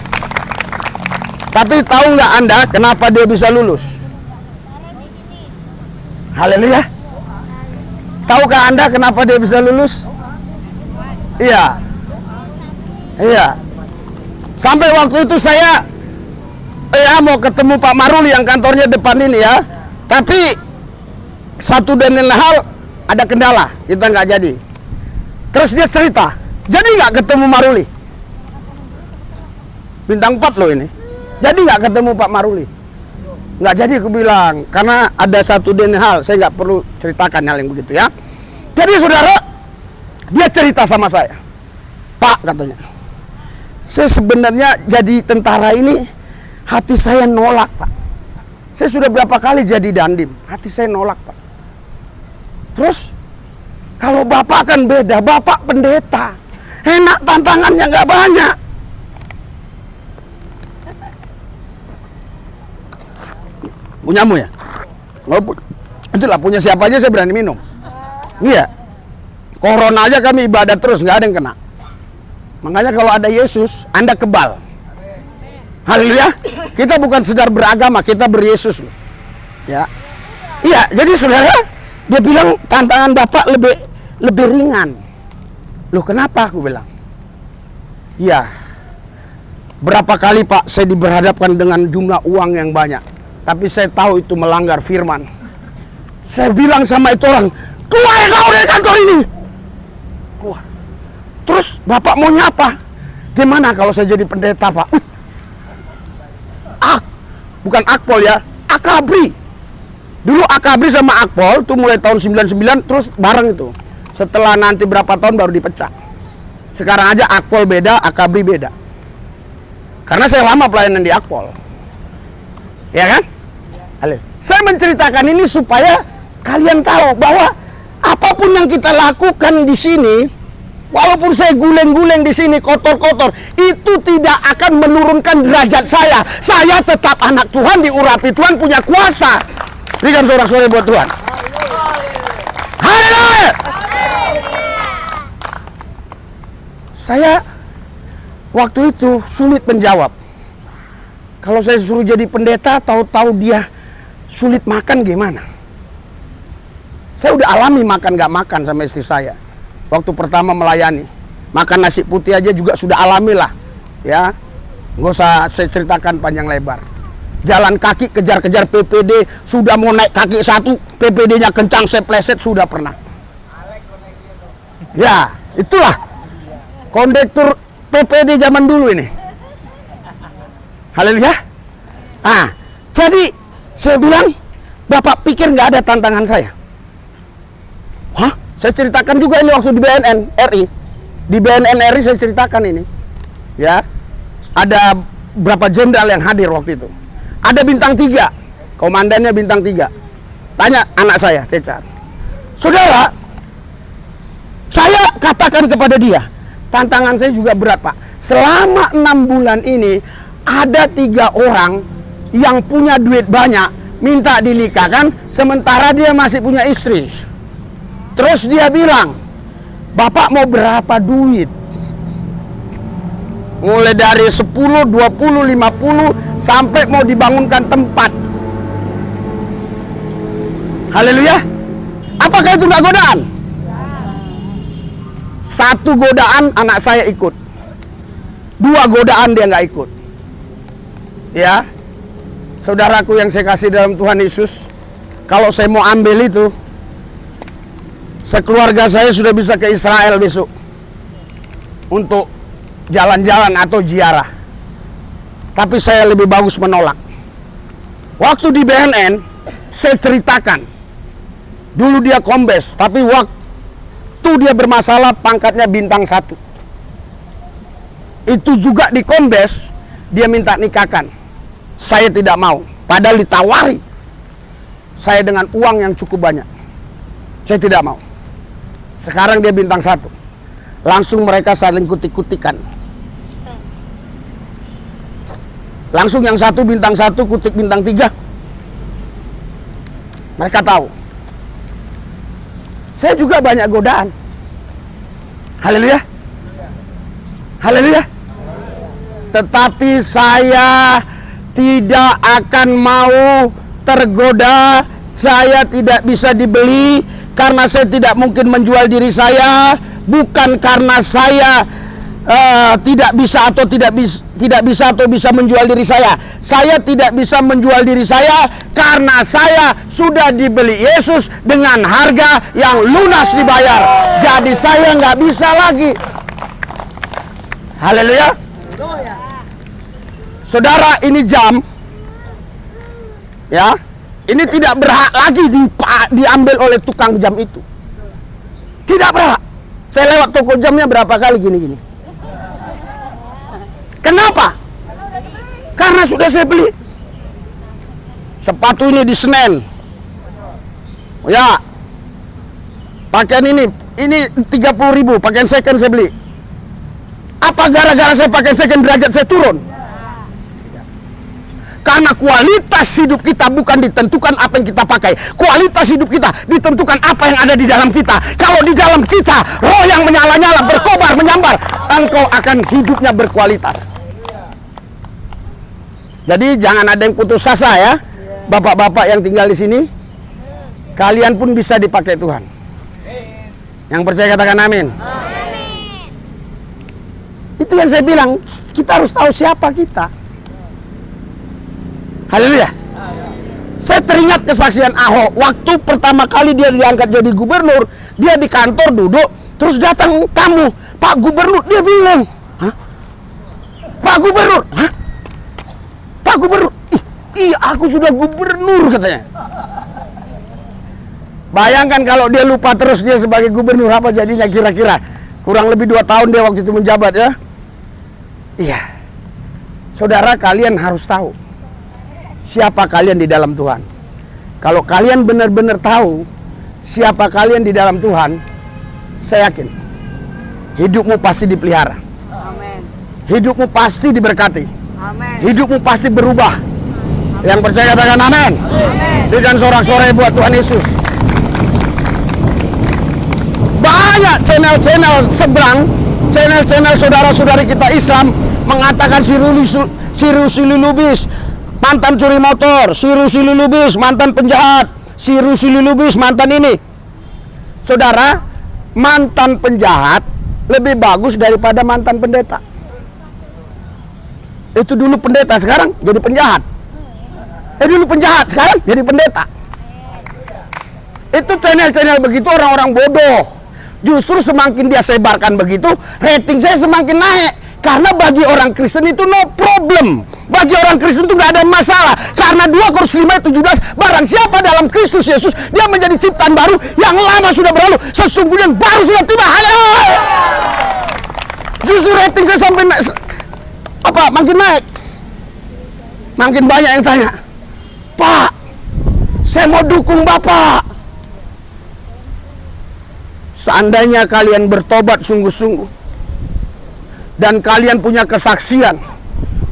Speaker 1: Tapi tahu nggak Anda kenapa dia bisa lulus? Haleluya. Tahukah Anda kenapa dia bisa lulus? Iya. Iya. Sampai waktu itu saya mau ketemu Pak Maruli yang kantornya depan ini ya. Tapi satu dan lain hal ada kendala, kita nggak jadi. Terus dia cerita, jadi nggak ketemu Maruli. Bintang 4 loh ini. Jadi nggak ketemu Pak Maruli. Nggak jadi, aku bilang, karena ada satu dan hal, saya nggak perlu ceritakan hal yang begitu ya. Jadi saudara, dia cerita sama saya, "Pak," katanya, "saya sebenarnya jadi tentara ini, hati saya nolak Pak. Saya sudah berapa kali jadi dandim, hati saya nolak Pak. Terus, kalau Bapak kan beda, Bapak pendeta, enak tantangannya nggak banyak. Punyamu ya? Itulah punya siapa aja saya berani minum. Iya. Corona aja kami ibadah terus, nggak ada yang kena. Makanya kalau ada Yesus, Anda kebal. Haleluya. Kita bukan sekedar beragama, kita beryesus. Ya. Iya, jadi saudara, Dia bilang tantangan Bapak lebih ringan. Loh kenapa? Aku bilang. Iya. Berapa kali Pak saya diberhadapkan dengan jumlah uang yang banyak. Tapi saya tahu itu melanggar firman. Saya bilang sama itu orang, keluar kau dari kantor ini. Keluar. Terus Bapak maunya apa? Gimana kalau saya jadi pendeta Pak? Bukan Akpol ya, Akabri. Dulu Akabri sama Akpol tuh mulai tahun 99 terus bareng itu. Setelah nanti berapa tahun baru dipecah. Sekarang aja Akpol beda, Akabri beda. Karena saya lama pelayanan di Akpol. Ya kan? Saya menceritakan ini supaya kalian tahu bahwa apapun yang kita lakukan di sini, walaupun saya guleng-guleng di sini kotor-kotor, itu tidak akan menurunkan derajat saya. Saya tetap anak Tuhan, diurapi Tuhan, punya kuasa. Berikan sorak-sorai buat Tuhan. Haleluya. Saya waktu itu sulit menjawab. Kalau saya suruh jadi pendeta, tahu-tahu dia sulit makan gimana? Saya udah alami makan gak makan sama istri saya. Waktu pertama melayani, makan nasi putih aja juga sudah alami lah. Ya, nggak usah saya ceritakan panjang lebar. Jalan kaki kejar-kejar PPD, sudah mau naik kaki satu, PPD-nya kencang, saya pleset, sudah pernah. Ya, itulah kondektur PPD zaman dulu ini. Haleluya. Jadi saya bilang, Bapak pikir nggak ada tantangan saya? Hah? Saya ceritakan juga ini waktu di BNN RI. Di BNN RI saya ceritakan ini. Ya. Ada berapa jenderal yang hadir waktu itu. Ada bintang 3. Komandannya bintang 3. Tanya anak saya, Cecar. Saudara, saya katakan kepada dia, tantangan saya juga berat, Pak. Selama 6 bulan ini ada 3 orang yang punya duit banyak minta dinikahkan, sementara dia masih punya istri. Terus dia bilang, Bapak mau berapa duit? Mulai dari 10, 20, 50 sampai mau dibangunkan tempat. Haleluya. Apakah itu gak godaan? Satu godaan anak saya ikut, 2 godaan dia gak ikut. Ya, saudaraku yang saya kasih dalam Tuhan Yesus, kalau saya mau ambil itu, sekeluarga saya sudah bisa ke Israel besok untuk jalan-jalan atau ziarah. Tapi saya lebih bagus menolak. Waktu di BNN, saya ceritakan, dulu dia kombes, tapi waktu dia bermasalah pangkatnya bintang 1. Itu juga di kombes, dia minta nikahkan. Saya tidak mau, padahal ditawari saya dengan uang yang cukup banyak. Saya tidak mau. Sekarang dia bintang 1. Langsung mereka saling kutik-kutikan. Langsung yang satu bintang 1 kutik bintang 3. Mereka tahu. Saya juga banyak godaan. Haleluya. Haleluya. Tetapi saya tidak akan mau tergoda. Saya tidak bisa dibeli karena saya tidak mungkin menjual diri saya. Bukan karena saya tidak bisa atau tidak bisa atau bisa menjual diri saya. Saya tidak bisa menjual diri saya karena saya sudah dibeli Yesus dengan harga yang lunas dibayar. Jadi saya nggak bisa lagi. Haleluya. Saudara, ini jam, ya, ini tidak berhak lagi diambil oleh tukang jam itu. Tidak berhak. Saya lewat toko jamnya berapa kali gini-gini. Kenapa? Karena sudah saya beli. Sepatu ini di Senen. Ya. Pakaian ini 30.000, pakaian second saya beli. Apa gara-gara saya pakaian second derajat saya turun? Karena kualitas hidup kita bukan ditentukan apa yang kita pakai. Kualitas hidup kita ditentukan apa yang ada di dalam kita. Kalau di dalam kita roh yang menyala-nyala, berkobar, menyambar, engkau akan hidupnya berkualitas. Jadi jangan ada yang putus asa ya, bapak-bapak yang tinggal di sini. kalian pun bisa dipakai Tuhan. Yang percaya katakan amin. Itu yang saya bilang, kita harus tahu siapa kita. Haleluya. Saya teringat kesaksian Ahok. Waktu pertama kali dia diangkat jadi gubernur, dia di kantor duduk, terus datang tamu, Pak Gubernur. Dia bingung. Hah? Pak Gubernur? Hah? Pak Gubernur? Iya, aku sudah gubernur katanya. Bayangkan kalau dia lupa terus dia sebagai gubernur, apa jadinya kira-kira? Kurang lebih 2 tahun dia waktu itu menjabat ya. Iya. Saudara, kalian harus tahu siapa kalian di dalam Tuhan. Kalau kalian benar-benar tahu siapa kalian di dalam Tuhan, saya yakin hidupmu pasti dipelihara.
Speaker 4: Amin.
Speaker 1: Hidupmu pasti diberkati.
Speaker 4: Amin.
Speaker 1: Hidupmu pasti berubah. Yang percaya katakan amin. Berikan sorak-sorai buat Tuhan Yesus. Banyak channel-channel seberang, channel-channel saudara-saudari kita Islam mengatakan si Rusi Lubis mantan curi motor, si Rusi Lubis mantan penjahat, si Rusi Lubis mantan ini. Saudara, mantan penjahat lebih bagus daripada mantan pendeta. Itu dulu pendeta, sekarang jadi penjahat. Dulu penjahat, sekarang jadi pendeta. Itu channel-channel begitu orang-orang bodoh. Justru semakin dia sebarkan begitu, rating saya semakin naik. Karena bagi orang Kristen itu no problem. Bagi orang Kristen itu gak ada masalah. Karena 2 Korintus 5:17, barang siapa dalam Kristus Yesus, dia menjadi ciptaan baru, yang lama sudah berlalu, sesungguhnya yang baru sudah tiba. Haleluya. Justru rating saya sampai makin naik. Makin banyak yang tanya, Pak, saya mau dukung Bapak. Seandainya kalian bertobat sungguh-sungguh dan kalian punya kesaksian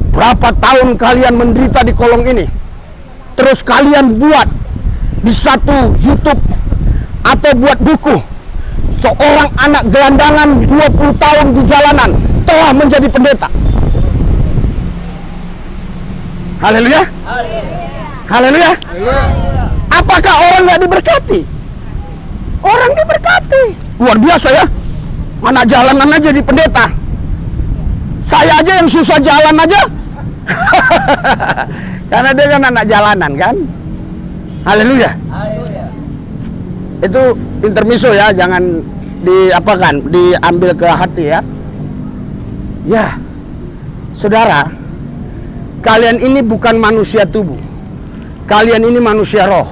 Speaker 1: berapa tahun kalian menderita di kolong ini, terus kalian buat di satu YouTube atau buat buku, seorang anak gelandangan 20 tahun di jalanan telah menjadi pendeta. Haleluya. Haleluya. Apakah orang nggak diberkati? Orang diberkati. Luar biasa ya. Anak jalanan aja di pendeta. Saya aja yang susah jalan aja. Karena dia kan anak jalanan kan. Haleluya. Itu intermiso ya, jangan diambil ke hati ya. Ya. Saudara, kalian ini bukan manusia tubuh. Kalian ini manusia roh.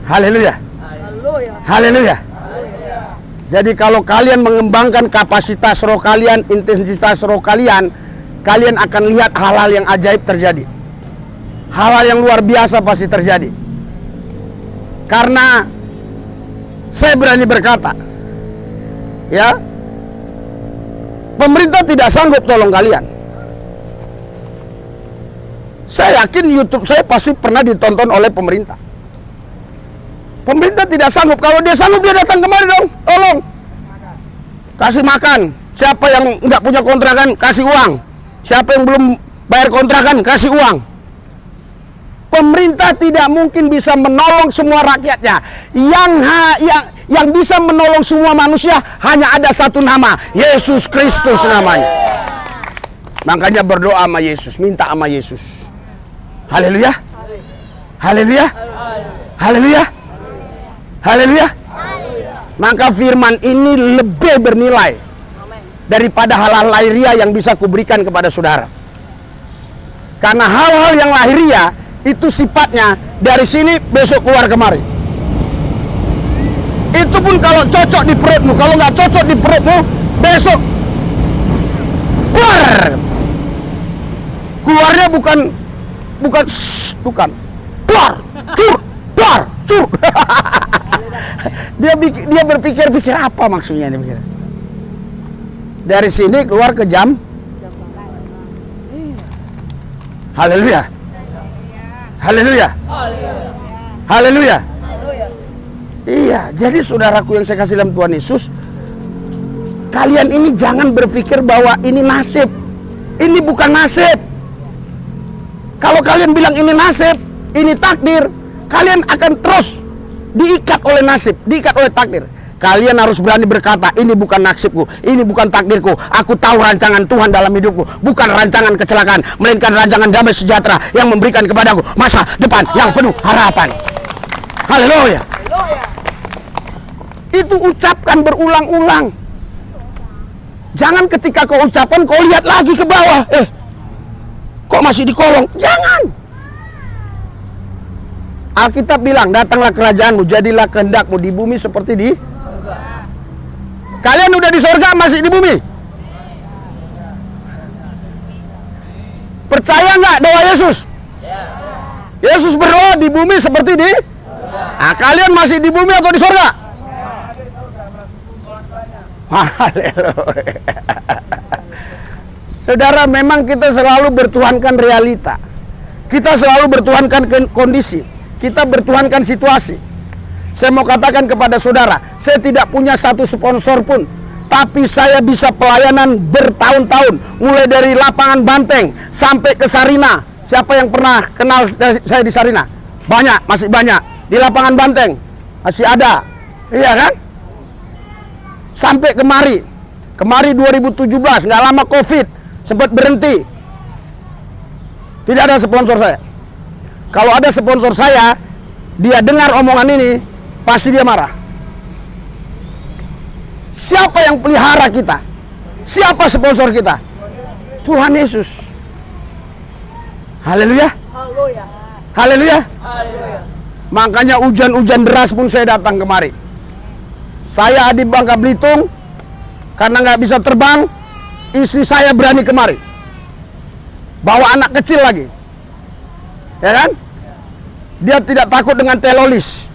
Speaker 1: Haleluya. Haleluya. Jadi kalau kalian mengembangkan kapasitas roh kalian, intensitas roh kalian, kalian akan lihat hal-hal yang ajaib terjadi. Hal-hal yang luar biasa pasti terjadi. Karena saya berani berkata, ya, pemerintah tidak sanggup tolong kalian. Saya yakin YouTube saya pasti pernah ditonton oleh pemerintah. Pemerintah tidak sanggup. Kalau dia sanggup, dia datang kemari dong. Tolong. Kasih makan. Siapa yang nggak punya kontrakan, kasih uang. Siapa yang belum bayar kontrakan, kasih uang. Pemerintah tidak mungkin bisa menolong semua rakyatnya. Yang bisa menolong semua manusia hanya ada satu nama, Yesus Kristus namanya. Makanya berdoa sama Yesus, minta sama Yesus. Haleluya. Haleluya. Haleluya. Haleluya. Maka firman ini lebih bernilai daripada hal-hal lahiriah yang bisa kuberikan kepada saudara. Karena hal-hal yang lahiriah itu sifatnya dari sini besok keluar kemari. Itu pun kalau cocok di perutmu. Kalau nggak cocok di perutmu, besok keluarnya bukan cur. Dia berpikir apa maksudnya ini pikir. Dari sini keluar ke jam. Haleluya. Haleluya. Haleluya. Iya, jadi saudaraku yang saya kasih dalam Tuhan Yesus, kalian ini jangan berpikir bahwa ini nasib. Ini bukan nasib. Kalau kalian bilang ini nasib, ini takdir, Kalian akan terus diikat oleh nasib, diikat oleh takdir. Kalian harus berani berkata, ini bukan nasibku, ini bukan takdirku. Aku tahu rancangan Tuhan dalam hidupku, bukan rancangan kecelakaan, melainkan rancangan damai sejahtera yang memberikan kepadaku masa depan yang penuh harapan. Haleluya. Itu ucapkan berulang-ulang. Jangan ketika kau ucapkan, kau lihat lagi ke bawah. Kok masih di kolong? Jangan. Alkitab bilang, datanglah kerajaanmu, jadilah kehendakmu di bumi seperti di surga. Kalian udah di surga, masih di bumi? Percaya nggak doa Yesus? Yesus berdoa di bumi seperti di surga. Nah, kalian masih di bumi atau di surga? Haleluya. Saudara, memang kita selalu bertuhankan realita. Kita selalu bertuhankan kondisi. Kita bertuhankan situasi. Saya mau katakan kepada saudara, saya tidak punya satu sponsor pun, tapi saya bisa pelayanan bertahun-tahun, mulai dari lapangan Banteng sampai ke Sarina. Siapa yang pernah kenal saya di Sarina? Banyak, masih banyak. Di lapangan Banteng masih ada, iya kan? Sampai kemari 2017, nggak lama COVID, sempat berhenti. Tidak ada sponsor saya. Kalau ada sponsor saya, dia dengar omongan ini, pasti dia marah. Siapa yang pelihara kita? Siapa sponsor kita? Tuhan Yesus. Haleluya. Haleluya. Makanya hujan-hujan deras pun saya datang kemari. Saya di Bangka Belitung, karena nggak bisa terbang, istri saya berani kemari. Bawa anak kecil lagi. Ya kan? Dia tidak takut dengan telolis.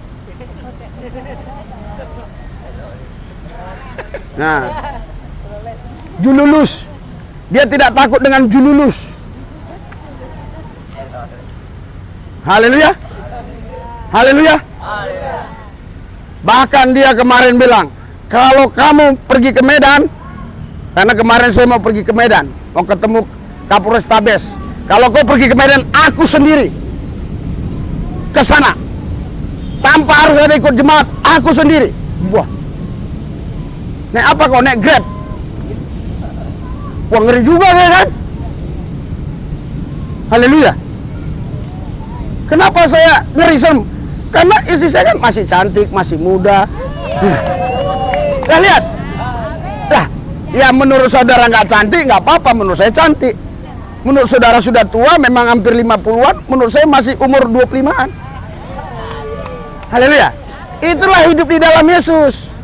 Speaker 1: Nah, jululus. Dia tidak takut dengan jululus. Haleluya. Haleluya. Bahkan dia kemarin bilang, kalau kamu pergi ke Medan, karena kemarin saya mau pergi ke Medan, mau ketemu Kapolres Tabes. Kalau kau pergi ke Medan, aku sendiri ke sana. Tanpa harus ada ikut jemaat, aku sendiri. Wah. Naik apa kau? Naik Grab. Wah, ngeri juga kan? Haleluya. Kenapa saya ngeri serem? Karena istri saya kan masih cantik, masih muda. Nah, lihat. Lah, ya menurut saudara nggak cantik, nggak apa-apa. Menurut saya cantik. Menurut saudara sudah tua, memang hampir 50-an. Menurut saya masih umur 25-an. Haleluya. Itulah hidup di dalam Yesus.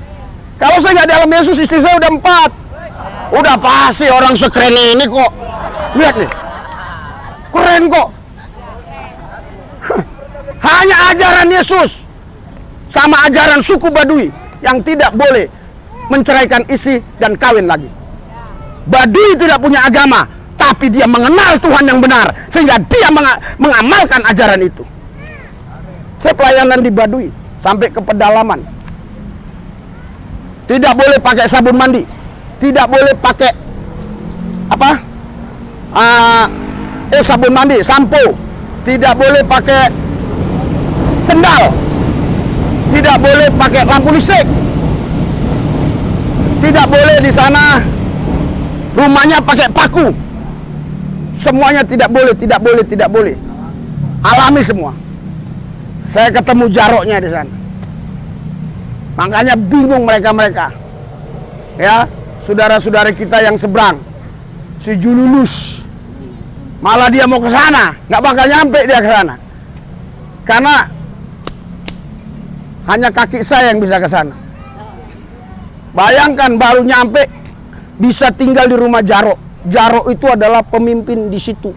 Speaker 1: Kalau saya nggak dalam Yesus, istri saya udah 4. Udah pasti orang sekeren ini kok. Lihat nih. Keren kok. Hanya ajaran Yesus sama ajaran suku Badui yang tidak boleh menceraikan istri dan kawin lagi. Badui tidak punya agama, tapi dia mengenal Tuhan yang benar, sehingga dia mengamalkan ajaran itu. Saya pelayanan di Badui sampai ke pedalaman. Tidak boleh pakai sabun mandi, tidak boleh pakai sabun mandi, sampo, tidak boleh pakai sendal, tidak boleh pakai lampu listrik, tidak boleh di sana rumahnya pakai paku. Semuanya tidak boleh, tidak boleh, tidak boleh. Alami semua. Saya ketemu jaroknya di sana. Makanya bingung mereka-mereka. Ya, saudara-saudara kita yang seberang, si Jululus, malah dia mau ke sana, nggak bakal nyampe dia ke sana. Karena hanya kaki saya yang bisa ke sana. Bayangkan baru nyampe bisa tinggal di rumah Jarok. Jarok itu adalah pemimpin di situ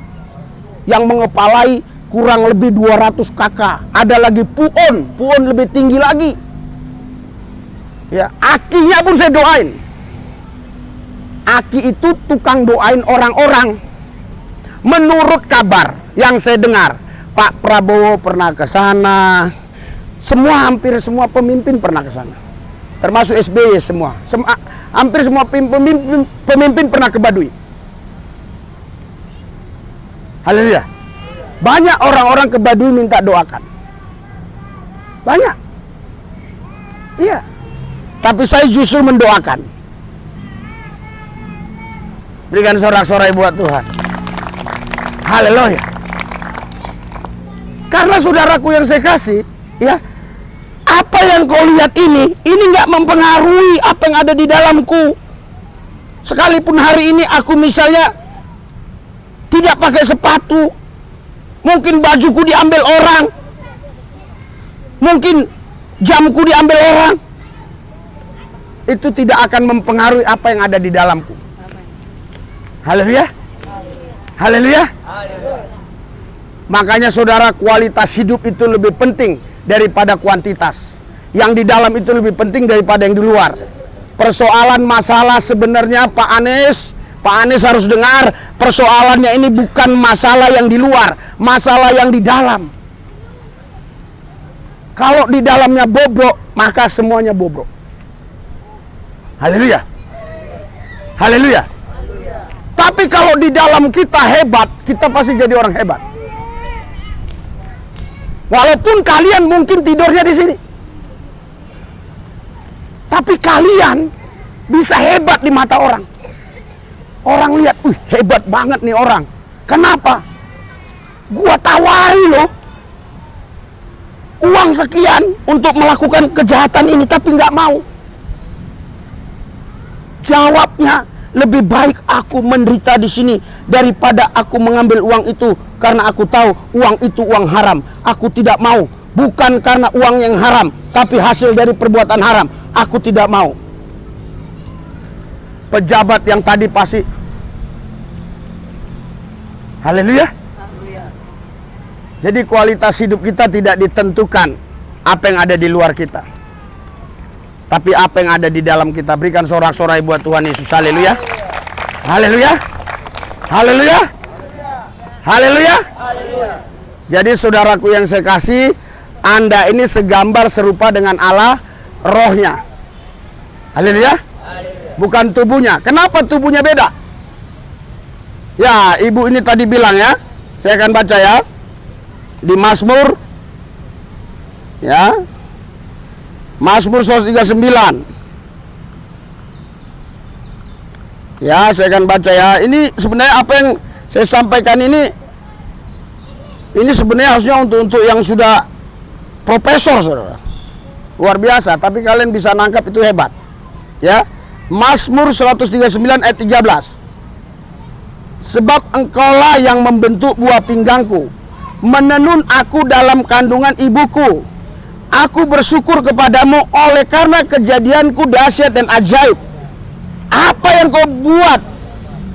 Speaker 1: yang mengepalai kurang lebih 200 kakak. Ada lagi Puon lebih tinggi lagi. Ya, Akinya pun saya doain. Aki itu tukang doain orang-orang. Menurut kabar yang saya dengar, Pak Prabowo pernah ke sana. Hampir semua pemimpin pernah ke sana. Termasuk SBY semua. Hampir semua pemimpin pernah ke Baduy. Haleluya. Banyak orang-orang ke Baduy minta doakan. Banyak. Iya. Tapi saya justru mendoakan. Berikan sorak-sorai buat Tuhan. Haleluya. Karena saudaraku yang saya kasih, ya, apa yang kau lihat ini nggak mempengaruhi apa yang ada di dalamku. Sekalipun hari ini aku misalnya tidak pakai sepatu, mungkin bajuku diambil orang, mungkin jamku diambil orang, itu tidak akan mempengaruhi apa yang ada di dalamku. Haleluya. Haleluya. Makanya saudara, kualitas hidup itu lebih penting daripada kuantitas. Yang di dalam itu lebih penting daripada yang di luar. Persoalan masalah sebenarnya Pak Anies harus dengar, persoalannya ini bukan masalah yang di luar, masalah yang di dalam. Kalau di dalamnya bobrok, maka semuanya bobrok. Haleluya. Haleluya. Tapi kalau di dalam kita hebat, kita pasti jadi orang hebat. Walaupun kalian mungkin tidurnya di sini, tapi kalian bisa hebat di mata orang. Orang lihat, wih, hebat banget nih orang. Kenapa? Gua tawari loh uang sekian untuk melakukan kejahatan ini, tapi nggak mau. Jawabnya, lebih baik aku menderita di sini daripada aku mengambil uang itu, karena aku tahu uang itu uang haram. Aku tidak mau, bukan karena uang yang haram, tapi hasil dari perbuatan haram. Aku tidak mau. Pejabat yang tadi pasti, haleluya. Jadi kualitas hidup kita tidak ditentukan apa yang ada di luar kita, tapi apa yang ada di dalam kita. Berikan sorak-sorai buat Tuhan Yesus. Haleluya. Haleluya. Haleluya. Haleluya. Jadi saudaraku yang saya kasih, Anda ini segambar serupa dengan Allah, rohnya. Haleluya. Bukan tubuhnya. Kenapa tubuhnya beda? Ya, ibu ini tadi bilang ya. Saya akan baca ya. Di Mazmur, ya, Mazmur 139. Ya, saya akan baca ya. Ini sebenarnya apa yang saya sampaikan ini sebenarnya harusnya untuk yang sudah profesor, saudara. Luar biasa, tapi kalian bisa nangkap, itu hebat. Ya, Mazmur 139 ayat 13. Sebab engkaulah yang membentuk buah pinggangku, menenun aku dalam kandungan ibuku. Aku bersyukur kepadamu oleh karena kejadianku dahsyat dan ajaib. Apa yang kau buat,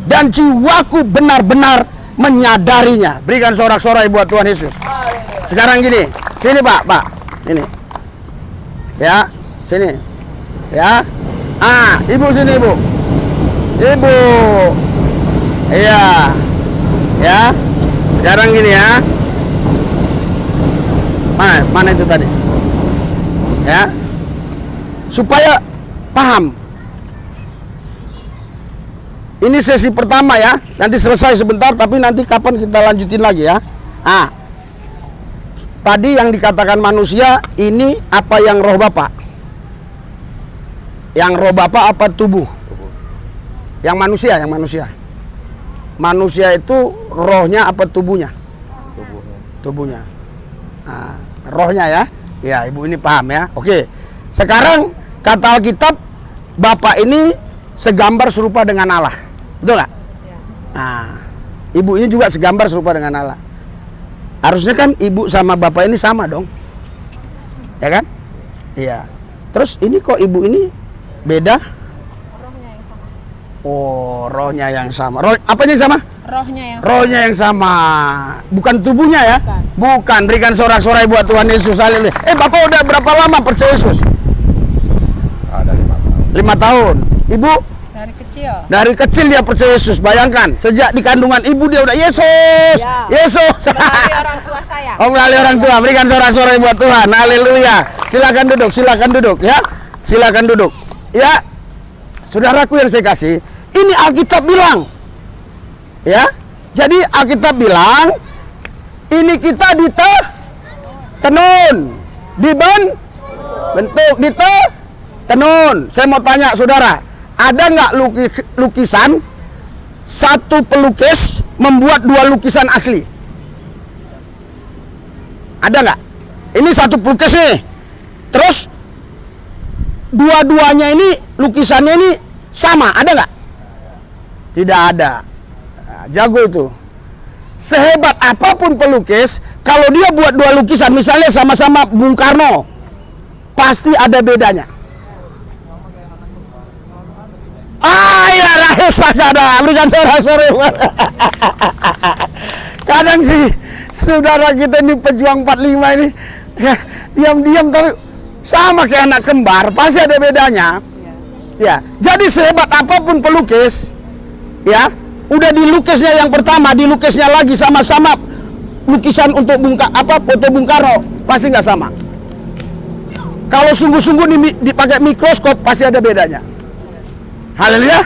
Speaker 1: dan jiwaku benar-benar menyadarinya. Berikan sorak-sorai buat Tuhan Yesus. Sekarang gini, sini Pak, ini. Ya, sini. Ya. Ibu sini, Ibu. Ibu. Iya. Ya. Sekarang gini ya. Mana itu tadi? Ya. Supaya paham. Ini sesi pertama ya. Nanti selesai sebentar, tapi nanti kapan kita lanjutin lagi ya. Tadi yang dikatakan manusia, ini apa yang roh Bapak? Yang roh Bapak apa tubuh? Yang manusia. Manusia itu rohnya apa tubuhnya? Tubuhnya. Rohnya ya. Ya, ibu ini paham ya. Oke. Sekarang kata Alkitab, Bapak ini segambar serupa dengan Allah. Betul nggak? Ibu ini juga segambar serupa dengan Allah. Harusnya kan ibu sama bapak ini sama dong. Ya kan? Iya. Terus ini kok ibu ini beda?
Speaker 9: Rohnya yang sama.
Speaker 1: Oh, rohnya yang sama. Apanya yang sama?
Speaker 9: Rohnya yang
Speaker 1: sama. Bukan tubuhnya ya? Bukan. Berikan sorak-sorai buat Tuhan Yesus. Haleluya. Bapak udah berapa lama percaya Yesus?
Speaker 6: Ada 5 tahun.
Speaker 1: 5 tahun. Ibu?
Speaker 9: dari kecil
Speaker 1: dia percaya Yesus. Bayangkan, sejak di kandungan ibu dia udah Yesus.
Speaker 9: Ya.
Speaker 1: Yesus.
Speaker 9: Melalui orang tua saya.
Speaker 1: Melalui orang tua. Berikan sorak-sorai buat Tuhan. Haleluya. Silakan duduk ya. Silakan duduk. Ya. Saudaraku yang saya kasih, ini Alkitab bilang. Ya. Jadi Alkitab bilang ini kita ditenun. bentuk tenun. Saya mau tanya saudara, ada nggak lukisan satu pelukis membuat dua lukisan asli? Ada nggak? Ini satu pelukis nih, terus dua-duanya ini lukisannya ini sama, ada nggak? Tidak ada. Nah, jago itu. Sehebat apapun pelukis, kalau dia buat dua lukisan, misalnya sama-sama Bung Karno, pasti ada bedanya. Ya Raisa kada, berikan sore-sore. Kadang sih saudara kita ini pejuang 45 ini ya, diam-diam tapi sama kayak anak kembar, pasti ada bedanya. Ya, jadi sehebat apapun pelukis, ya, udah dilukisnya yang pertama, dilukisnya lagi sama-sama lukisan untuk foto Bung Karno, pasti nggak sama. Kalau sungguh-sungguh dipakai mikroskop, pasti ada bedanya. Haleluya.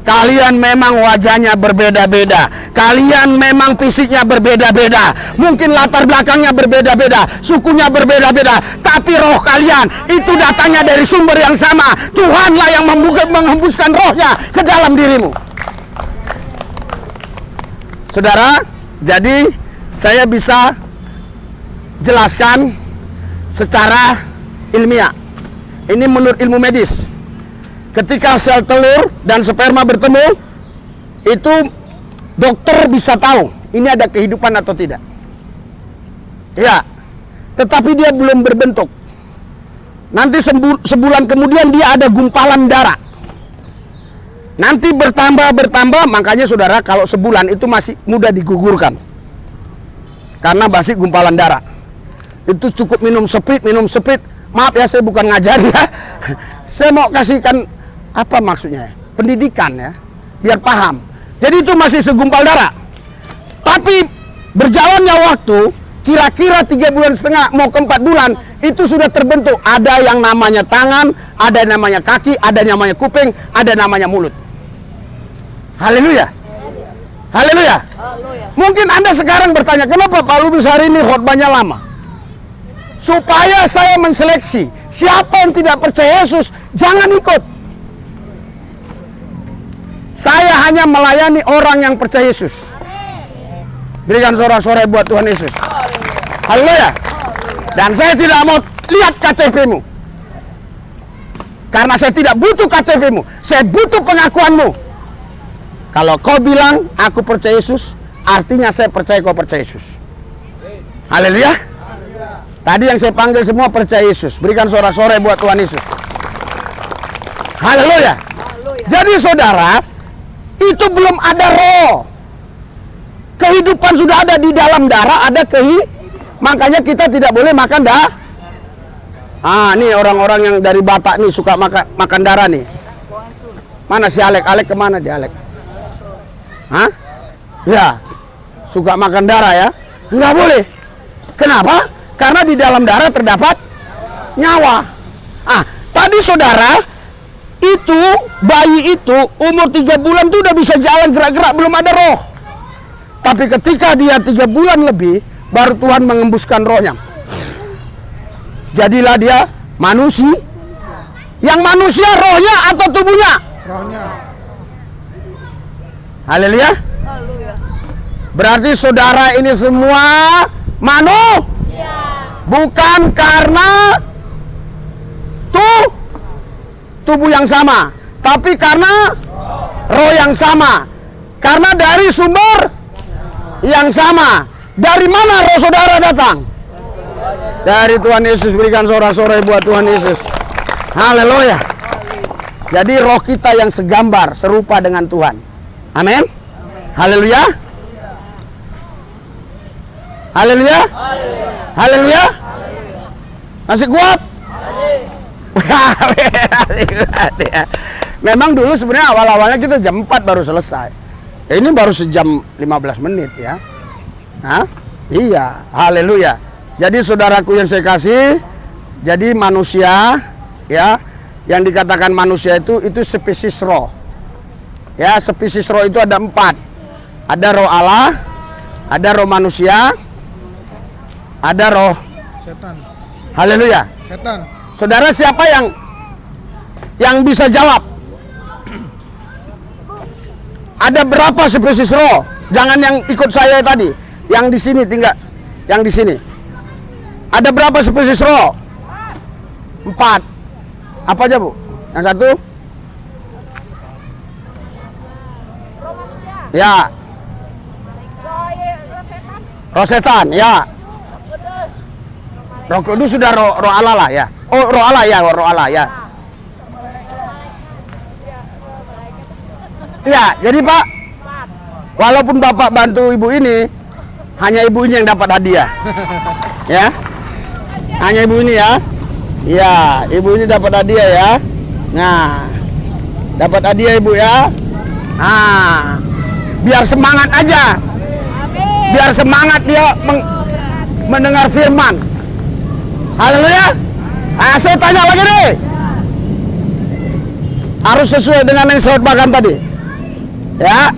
Speaker 1: Kalian memang wajahnya berbeda-beda, kalian memang fisiknya berbeda-beda, mungkin latar belakangnya berbeda-beda, sukunya berbeda-beda, tapi roh kalian itu datangnya dari sumber yang sama. Tuhanlah yang menghembuskan rohnya ke dalam dirimu. Saudara, jadi saya bisa jelaskan secara ilmiah. Ini menurut ilmu medis. Ketika sel telur dan sperma bertemu, itu dokter bisa tahu ini ada kehidupan atau tidak. Ya, tetapi dia belum berbentuk. Nanti sebulan kemudian dia ada gumpalan darah. Nanti bertambah, makanya saudara kalau sebulan itu masih mudah digugurkan. Karena masih gumpalan darah. Itu cukup minum speed. Maaf ya, saya bukan ngajar ya. Saya mau kasihkan apa maksudnya? Pendidikan ya, biar paham. Jadi itu masih segumpal darah. Tapi berjalannya waktu, kira-kira 3,5 bulan mau ke 4 bulan, itu sudah terbentuk. Ada yang namanya tangan, ada yang namanya kaki, ada yang namanya kuping, ada yang namanya mulut. Haleluya. Haleluya. Mungkin Anda sekarang bertanya, kenapa Pak Lubis hari ini khotbahnya lama? Supaya saya menseleksi siapa yang tidak percaya Yesus, jangan ikut. Saya hanya melayani orang yang percaya Yesus. Berikan sorak-sorai buat Tuhan Yesus. Haleluya. Dan saya tidak mau lihat KTP-mu. Karena saya tidak butuh KTP-mu. Saya butuh pengakuanmu. Kalau kau bilang aku percaya Yesus, artinya saya percaya kau percaya Yesus. Haleluya. Tadi yang saya panggil semua percaya Yesus. Berikan sorak-sorai buat Tuhan Yesus. Haleluya. Jadi saudara, itu belum ada roh. Kehidupan sudah ada di dalam darah, ada makanya kita tidak boleh makan nih orang-orang yang dari Batak nih suka makan darah nih. Mana si Alek? Alek kemana dia Alek? Hah? Ya, suka makan darah ya? Nggak boleh. Kenapa? Karena di dalam darah terdapat nyawa. Tadi saudara, itu bayi itu umur 3 bulan tuh udah bisa jalan gerak-gerak, belum ada roh. Tapi ketika dia 3 bulan lebih, baru Tuhan mengembuskan rohnya. Jadilah dia manusia. Yang manusia rohnya atau tubuhnya? Rohnya. Haleluya. Berarti saudara ini semua bukan karena tubuh yang sama, tapi karena roh yang sama. Karena dari sumber yang sama. Dari mana roh saudara datang? Dari Tuhan Yesus. Berikan sorak-sorai buat Tuhan Yesus. Haleluya. Jadi roh kita yang segambar, serupa dengan Tuhan. Amin. Haleluya. Haleluya. Haleluya. Masih kuat? Memang dulu sebenarnya awal-awalnya kita jam 4 baru selesai. Ini baru sejam 15 menit ya. Iya, haleluya. Jadi saudaraku yang saya kasih, jadi manusia ya, yang dikatakan manusia itu spesies roh. Ya, spesies roh itu ada 4. Ada roh Allah, ada roh manusia, ada roh
Speaker 3: Setan.
Speaker 1: Haleluya.
Speaker 3: Setan.
Speaker 1: Saudara, siapa yang bisa jawab? Ada berapa spesies roh? Jangan yang ikut saya tadi, yang di sini tinggal, yang di sini. Ada berapa spesies roh? 4. Apa aja, Bu? Yang satu?
Speaker 9: Roh manusia.
Speaker 1: Ya.
Speaker 9: Roh setan.
Speaker 1: Roh setan, ya. Roh Kudus sudah roh Allah lah ya. Oh, roh Allah ya, roh Allah ya. Ya, jadi Pak, walaupun Bapak bantu ibu ini, hanya ibu ini yang dapat hadiah. Ya. Hanya ibu ini ya. Ya, ibu ini dapat hadiah ya. Nah, dapat hadiah ibu ya. Nah, biar semangat aja. Biar semangat dia mendengar firman. Haleluya. Nah, saya tanya lagi nih. Harus sesuai dengan yang saya khotbahkan tadi. Ya.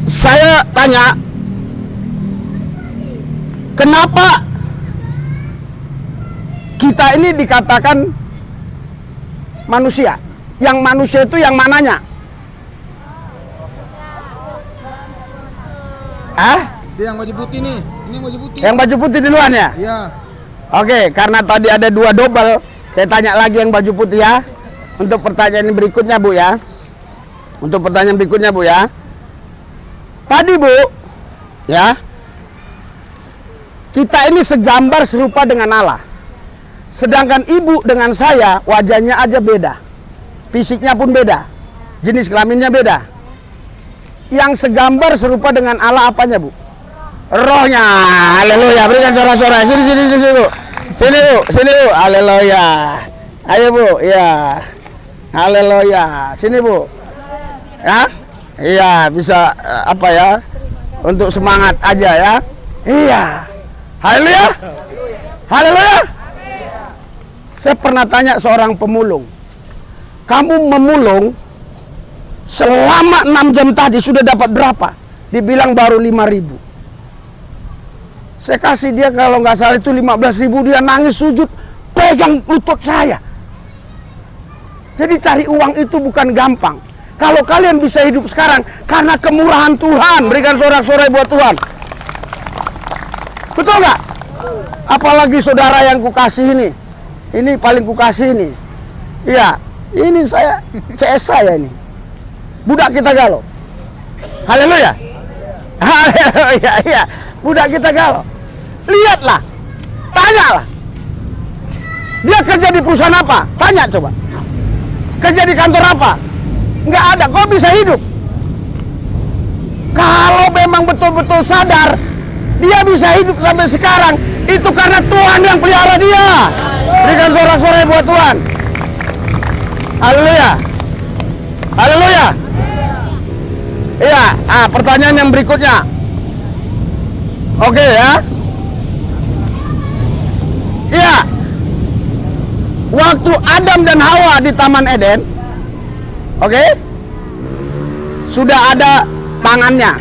Speaker 1: Saya tanya, kenapa kita ini dikatakan manusia? Yang manusia itu yang mananya?
Speaker 3: Dia yang baju putih nih. Ini yang baju putih.
Speaker 1: Yang baju putih duluan ya?
Speaker 3: Iya.
Speaker 1: Oke, karena tadi ada 2 double, saya tanya lagi yang baju putih ya. Untuk pertanyaan berikutnya, Bu ya. Untuk pertanyaan berikutnya, Bu ya. Tadi, Bu, ya. Kita ini segambar serupa dengan Allah. Sedangkan ibu dengan saya wajahnya aja beda. Fisiknya pun beda. Jenis kelaminnya beda. Yang segambar serupa dengan Allah apanya, Bu? Rohnya. Haleluya. Berikan sorak-sorak. Sini, Bu. Sini, Bu. Sini, Bu. Haleluya. Ayo, Bu. Ya. Haleluya. Sini, Bu. Ya. Iya, bisa apa ya? Untuk semangat aja ya. Iya. Haleluya. Haleluya. Saya pernah tanya seorang pemulung. Kamu memulung selama 6 jam tadi sudah dapat berapa? Dibilang baru 5.000. Saya kasih dia kalau nggak salah itu 15.000, dia nangis sujud, pegang lutut saya. Jadi cari uang itu bukan gampang. Kalau kalian bisa hidup sekarang karena kemurahan Tuhan, berikan sorak-sorai buat Tuhan. Betul nggak? Apalagi saudara yang kukasih ini paling kukasih ini. Iya, ini saya CS saya ini. Budak kita galau. Haleluya. Haleluya, iya. Budak kita galau. Lihatlah. Tanyalah. Dia kerja di perusahaan apa? Tanya coba. Kerja di kantor apa? Nggak ada. Kok bisa hidup? Kalau memang betul-betul sadar dia bisa hidup sampai sekarang, itu karena Tuhan yang pelihara dia. Berikan sorak-sorai buat Tuhan. Haleluya. Haleluya. Iya, pertanyaan yang berikutnya. Oke ya. Iya. Waktu Adam dan Hawa di Taman Eden, oke? Sudah ada tangannya,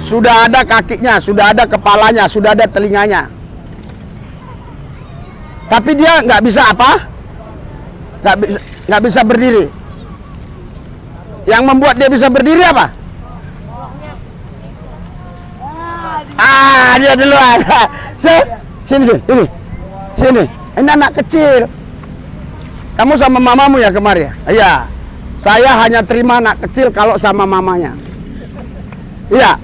Speaker 1: sudah ada kakinya, sudah ada kepalanya, sudah ada telinganya. Tapi dia nggak bisa apa? Nggak bisa berdiri. Yang membuat dia bisa berdiri apa? Dia duluan. Sini. Ini anak kecil. Kamu sama mamamu ya kemarin ya? Iya. Saya hanya terima anak kecil kalau sama mamanya. Iya.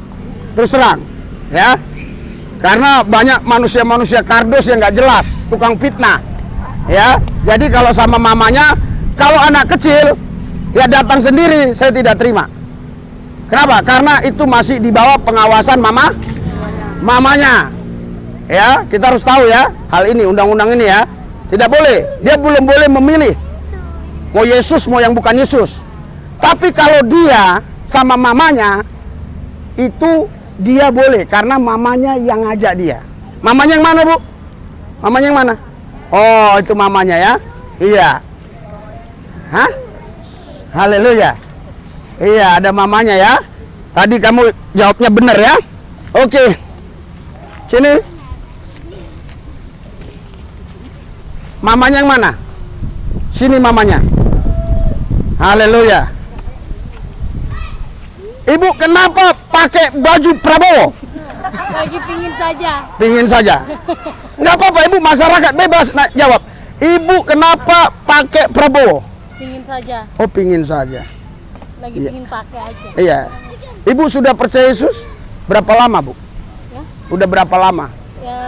Speaker 1: Terus terang, ya. Karena banyak manusia-manusia kardos yang nggak jelas, tukang fitnah. Ya. Jadi kalau sama mamanya, kalau anak kecil ya datang sendiri, saya tidak terima. Kenapa? Karena itu masih di bawah pengawasan mamanya. Ya, kita harus tahu ya hal ini, undang-undang ini ya. Tidak boleh, dia belum boleh memilih mau Yesus mau yang bukan Yesus. Tapi kalau dia sama mamanya itu dia boleh karena mamanya yang ngajak dia. Mamanya yang mana, Bu? Mamanya yang mana? Oh, itu mamanya ya. Iya. Hah? Haleluya. Iya, ada mamanya ya. Tadi kamu jawabnya benar ya. Oke. Sini. Mamanya yang mana? Sini mamanya. Haleluya. Ibu kenapa pakai baju Prabowo?
Speaker 9: Lagi pingin saja.
Speaker 1: Pingin saja. Nggak apa-apa ibu, masyarakat bebas jawab. Ibu kenapa pakai Prabowo?
Speaker 9: Pingin saja.
Speaker 1: Oh pingin saja.
Speaker 9: Lagi
Speaker 1: Iya.
Speaker 9: pingin pakai aja.
Speaker 1: Iya. Ibu sudah percaya Yesus berapa lama bu?
Speaker 9: Ya.
Speaker 1: Udah berapa lama?
Speaker 9: Ya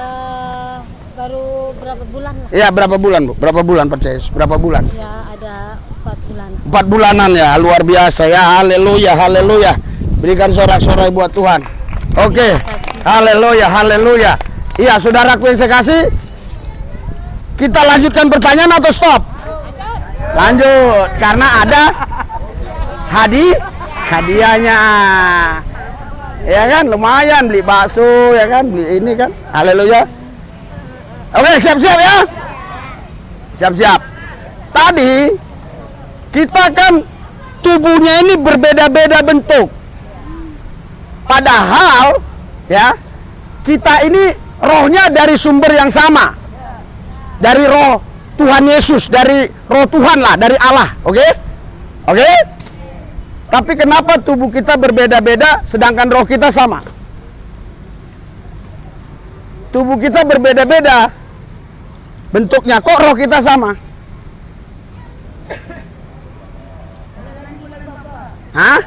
Speaker 9: baru berapa bulan lah.
Speaker 1: Iya berapa bulan bu? Berapa bulan percaya Yesus? Berapa bulan?
Speaker 9: Ya ada 4 bulan.
Speaker 1: 4 bulanan ya, luar biasa ya. Haleluya, haleluya. Berikan sorak-sorai buat Tuhan. Oke. Haleluya, haleluya. Iya, saudaraku yang saya kasih. Kita lanjutkan pertanyaan atau stop? Lanjut, karena ada hadiahnya. Ya kan, lumayan beli bakso ya kan, beli ini kan. Haleluya. Oke, siap-siap ya. Siap-siap. Tadi kita kan tubuhnya ini berbeda-beda bentuk. Padahal ya, kita ini rohnya dari sumber yang sama. Dari roh Tuhan Yesus, dari roh Tuhan lah, dari Allah, oke? Oke? Tapi kenapa tubuh kita berbeda-beda sedangkan roh kita sama? Tubuh kita berbeda-beda bentuknya, kok roh kita sama? Hah?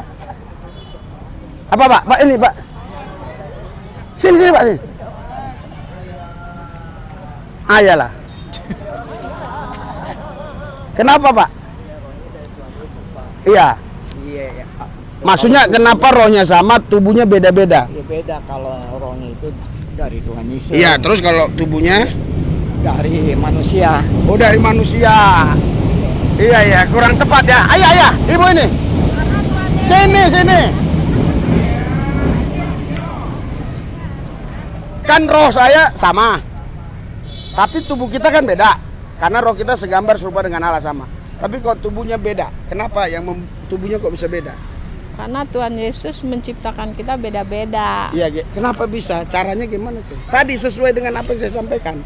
Speaker 1: Apa pak? Pak ini pak. Sini pak sini. Ayalah. Kenapa pak? Iya.
Speaker 6: Iya, ya.
Speaker 1: Maksudnya kenapa rohnya sama, tubuhnya beda-beda?
Speaker 6: Ya beda kalau rohnya itu dari Tuhan Yesus.
Speaker 1: Iya. Terus kalau tubuhnya?
Speaker 6: Dari manusia.
Speaker 1: Oh dari manusia. Iya ya, kurang tepat ya. Ayah, ibu ini. Sini. Kan roh saya sama, tapi tubuh kita kan beda. Karena roh kita segambar serupa dengan Allah sama. Tapi kalau tubuhnya beda, kenapa yang tubuhnya kok bisa beda?
Speaker 9: Karena Tuhan Yesus menciptakan kita beda-beda.
Speaker 1: Iya, kenapa bisa? Caranya gimana tuh? Tadi sesuai dengan apa yang saya sampaikan.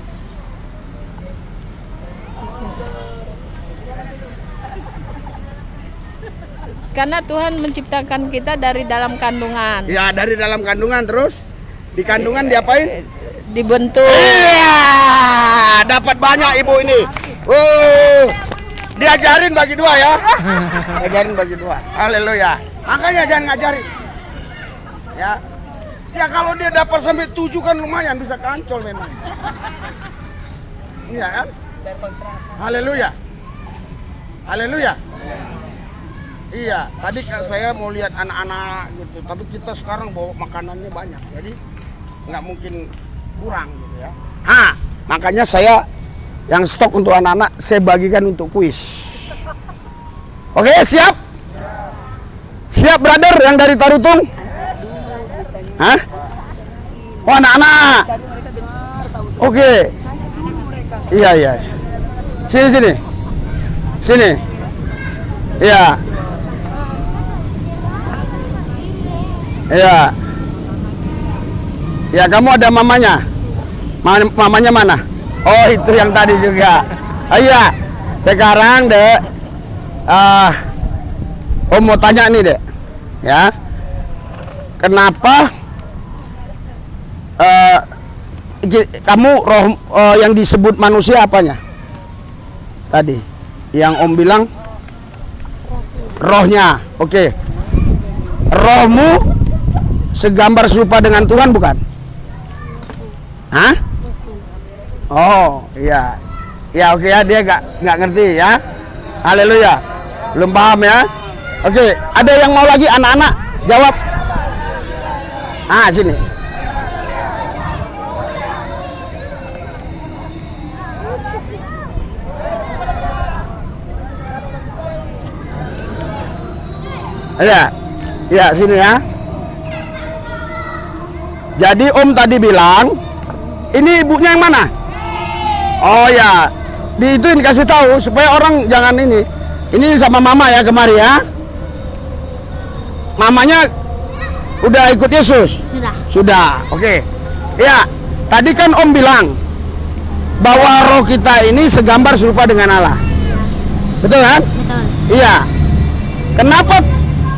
Speaker 9: Karena Tuhan menciptakan kita dari dalam kandungan.
Speaker 1: Ya, dari dalam kandungan terus di kandungan diapain?
Speaker 9: Dibentuk.
Speaker 1: Iya, dapat banyak ibu ini. Diajarin bagi dua ya. Diajarin bagi dua. Haleluya. Makanya jangan ngajarin. Ya. Ya kalau dia dapat sampai 7 kan lumayan, bisa kancol memang. Iya kan? Haleluya. Haleluya. Iya, tadi saya mau lihat anak-anak gitu, tapi kita sekarang bawa makanannya banyak, jadi nggak mungkin kurang gitu ya. Makanya saya yang stok untuk anak-anak saya bagikan untuk kuis. Oke, siap? Siap, brother yang dari Tarutung? Hah? Oh, anak-anak. Oke. Iya. Sini. Iya. Iya. Ya, kamu ada mamanya. Mamanya mana? Oh, itu yang tadi juga. Oh iya. Sekarang, Dek. Om mau tanya nih, Dek. Ya. Kenapa kamu roh yang disebut manusia apanya? Tadi yang Om bilang rohnya. Oke. Rohmu segambar serupa dengan Tuhan bukan? Hah? Oh iya. Ya oke ya, dia nggak ngerti ya. Haleluya. Belum paham ya. Oke, ada yang mau lagi anak-anak jawab? Sini. Ya sini ya. Jadi Om tadi bilang, ini ibunya yang mana? Oh ya, di itu dikasih tahu supaya orang jangan ini. Ini sama mama ya kemari ya. Mamanya udah ikut Yesus?
Speaker 2: Sudah.
Speaker 1: Sudah, oke. Ya, tadi kan Om bilang bahwa roh kita ini segambar serupa dengan Allah. Betul kan?
Speaker 2: Betul.
Speaker 1: Iya. Kenapa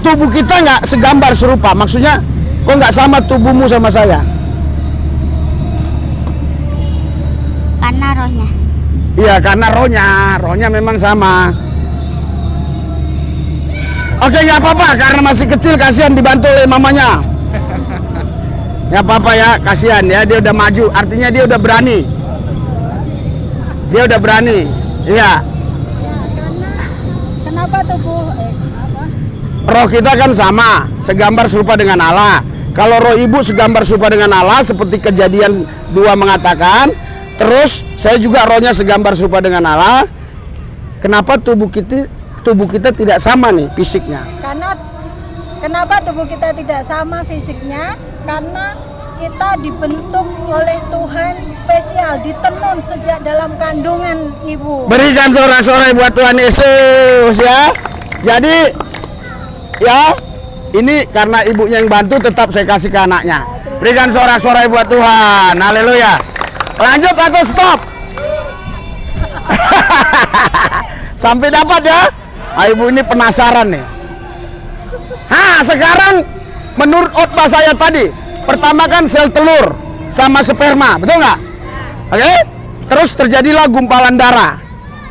Speaker 1: tubuh kita nggak segambar serupa? Maksudnya, kok nggak sama tubuhmu sama saya?
Speaker 2: Karena rohnya.
Speaker 1: Iya, karena rohnya memang sama. Oke, nggak apa-apa, karena masih kecil, kasihan dibantu oleh mamanya. Nggak apa-apa ya, kasihan ya, dia udah maju, artinya dia udah berani. Dia udah berani, iya.
Speaker 2: Kenapa tubuh
Speaker 1: Roh kita kan sama, segambar serupa dengan Allah. Kalau roh ibu segambar serupa dengan Allah, seperti Kejadian 2 mengatakan, terus saya juga rohnya segambar serupa dengan Allah. Kenapa tubuh kita tidak sama nih fisiknya?
Speaker 2: Karena kenapa tubuh kita tidak sama fisiknya? Karena kita dibentuk oleh Tuhan spesial, ditenun sejak dalam kandungan ibu.
Speaker 1: Berikan sorak-sorai buat Tuhan Yesus ya. Jadi ya, ini karena ibunya yang bantu, tetap saya kasih ke anaknya. Berikan sorak-sorai buat Tuhan. Haleluya. Lanjut atau stop? Sampai dapat ya. Ibu ini penasaran nih. Sekarang menurut khotbah saya tadi, pertama kan sel telur sama sperma, betul nggak? Oke? Terus terjadilah gumpalan darah.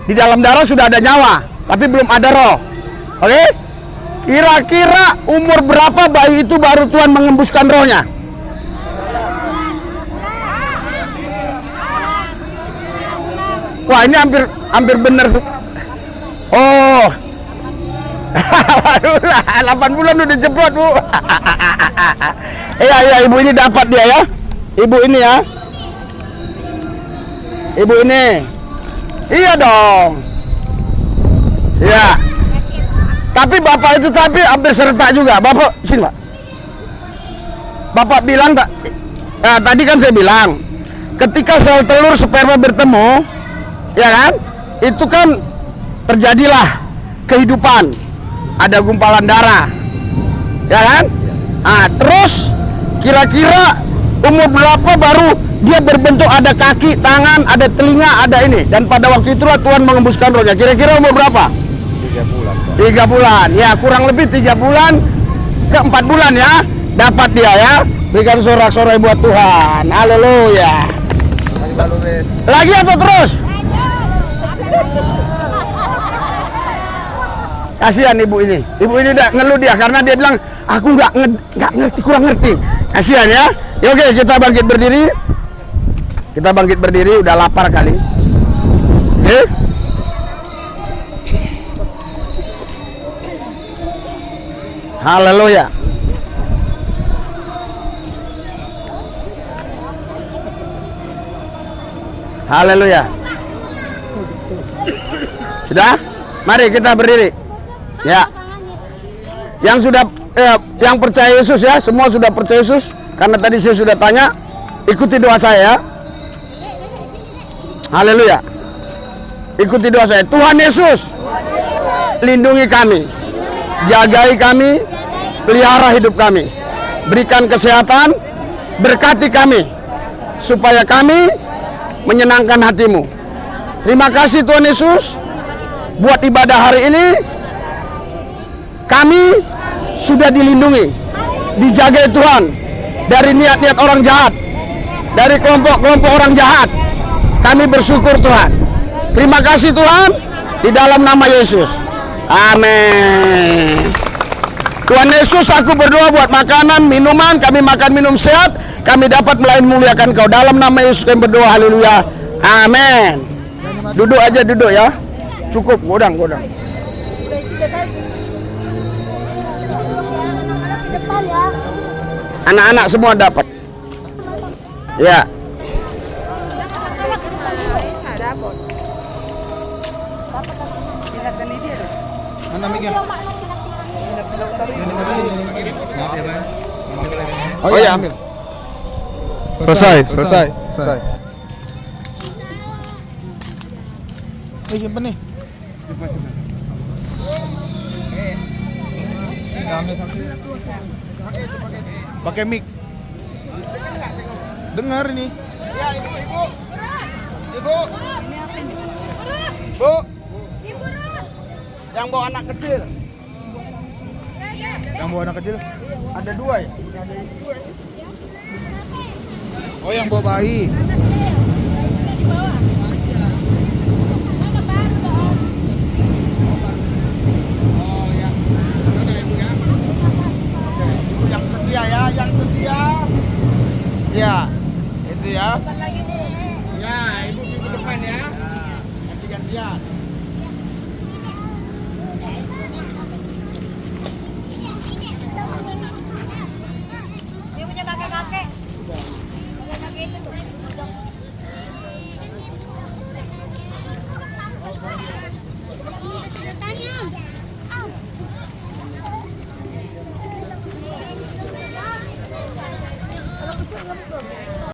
Speaker 1: Di dalam darah sudah ada nyawa, tapi belum ada roh. Oke? Kira-kira umur berapa bayi itu baru Tuhan mengembuskan rohnya? Wah, ini hampir benar. Oh. 8 bulan udah jeblok, Bu. Iya, ibu ini dapat dia ya. Ibu ini ya. Ibu ini. Iya dong. Iya. Tapi bapak itu hampir serentak juga. Bapak sini, Pak. Bapak bilang tak? Tadi kan saya bilang, ketika sel telur sperma bertemu, ya kan? Itu kan terjadilah kehidupan. Ada gumpalan darah, ya kan? Terus kira-kira umur berapa baru dia berbentuk ada kaki, tangan, ada telinga, ada ini. Dan pada waktu itulah Tuhan mengembuskan rohnya. Kira-kira umur berapa?
Speaker 6: 3 bulan.
Speaker 1: 3 bulan, ya kurang lebih 3 bulan ke 4 bulan ya. Dapat dia ya. Berikan sorak-sorai buat Tuhan. Haleluya. Lagi atau terus? Kasihan ibu ini. Ibu ini udah ngeluh dia karena dia bilang aku nggak ngerti, kurang ngerti. Kasihan ya. Ya oke, kita bangkit berdiri. Kita bangkit berdiri, udah lapar kali. Oke. Haleluya. Haleluya. Sudah? Mari kita berdiri. Ya, yang sudah yang percaya Yesus ya, semua sudah percaya Yesus. Karena tadi saya sudah tanya, ikuti doa saya ya. Haleluya. Ikuti doa saya. Tuhan Yesus, lindungi kami, jagai kami, pelihara hidup kami, berikan kesehatan, berkati kami, supaya kami menyenangkan hati-Mu. Terima kasih Tuhan Yesus, buat ibadah hari ini. Kami sudah dilindungi, dijaga Tuhan dari niat-niat orang jahat, dari kelompok-kelompok orang jahat. Kami bersyukur Tuhan. Terima kasih Tuhan, di dalam nama Yesus. Amin. Tuhan Yesus, aku berdoa buat makanan, minuman, kami makan minum sehat, kami dapat memuliakan Kau. Dalam nama Yesus kami berdoa, haleluya. Amin. Duduk aja, duduk ya. Cukup, godang. Anak-anak semua dapat. Ya.
Speaker 3: Mana mikir?
Speaker 1: Oh iya, ambil.
Speaker 3: Selesai. Simpen nih. Pakai mic. Dengar ini. Ya, ibu. Yang bawa anak kecil.
Speaker 1: Yang bawa anak kecil?
Speaker 3: Ada 2 ya?
Speaker 1: Oh, yang bawa bayi.
Speaker 3: Oh ya. Ada ibu ya. Oke, ibu yang setia ya, yang setia. Ya, itu ya. Ya, ibu minggu depan ya. Ganti-gantian.
Speaker 2: Dia punya kakek-kakek. Kakek itu tuh.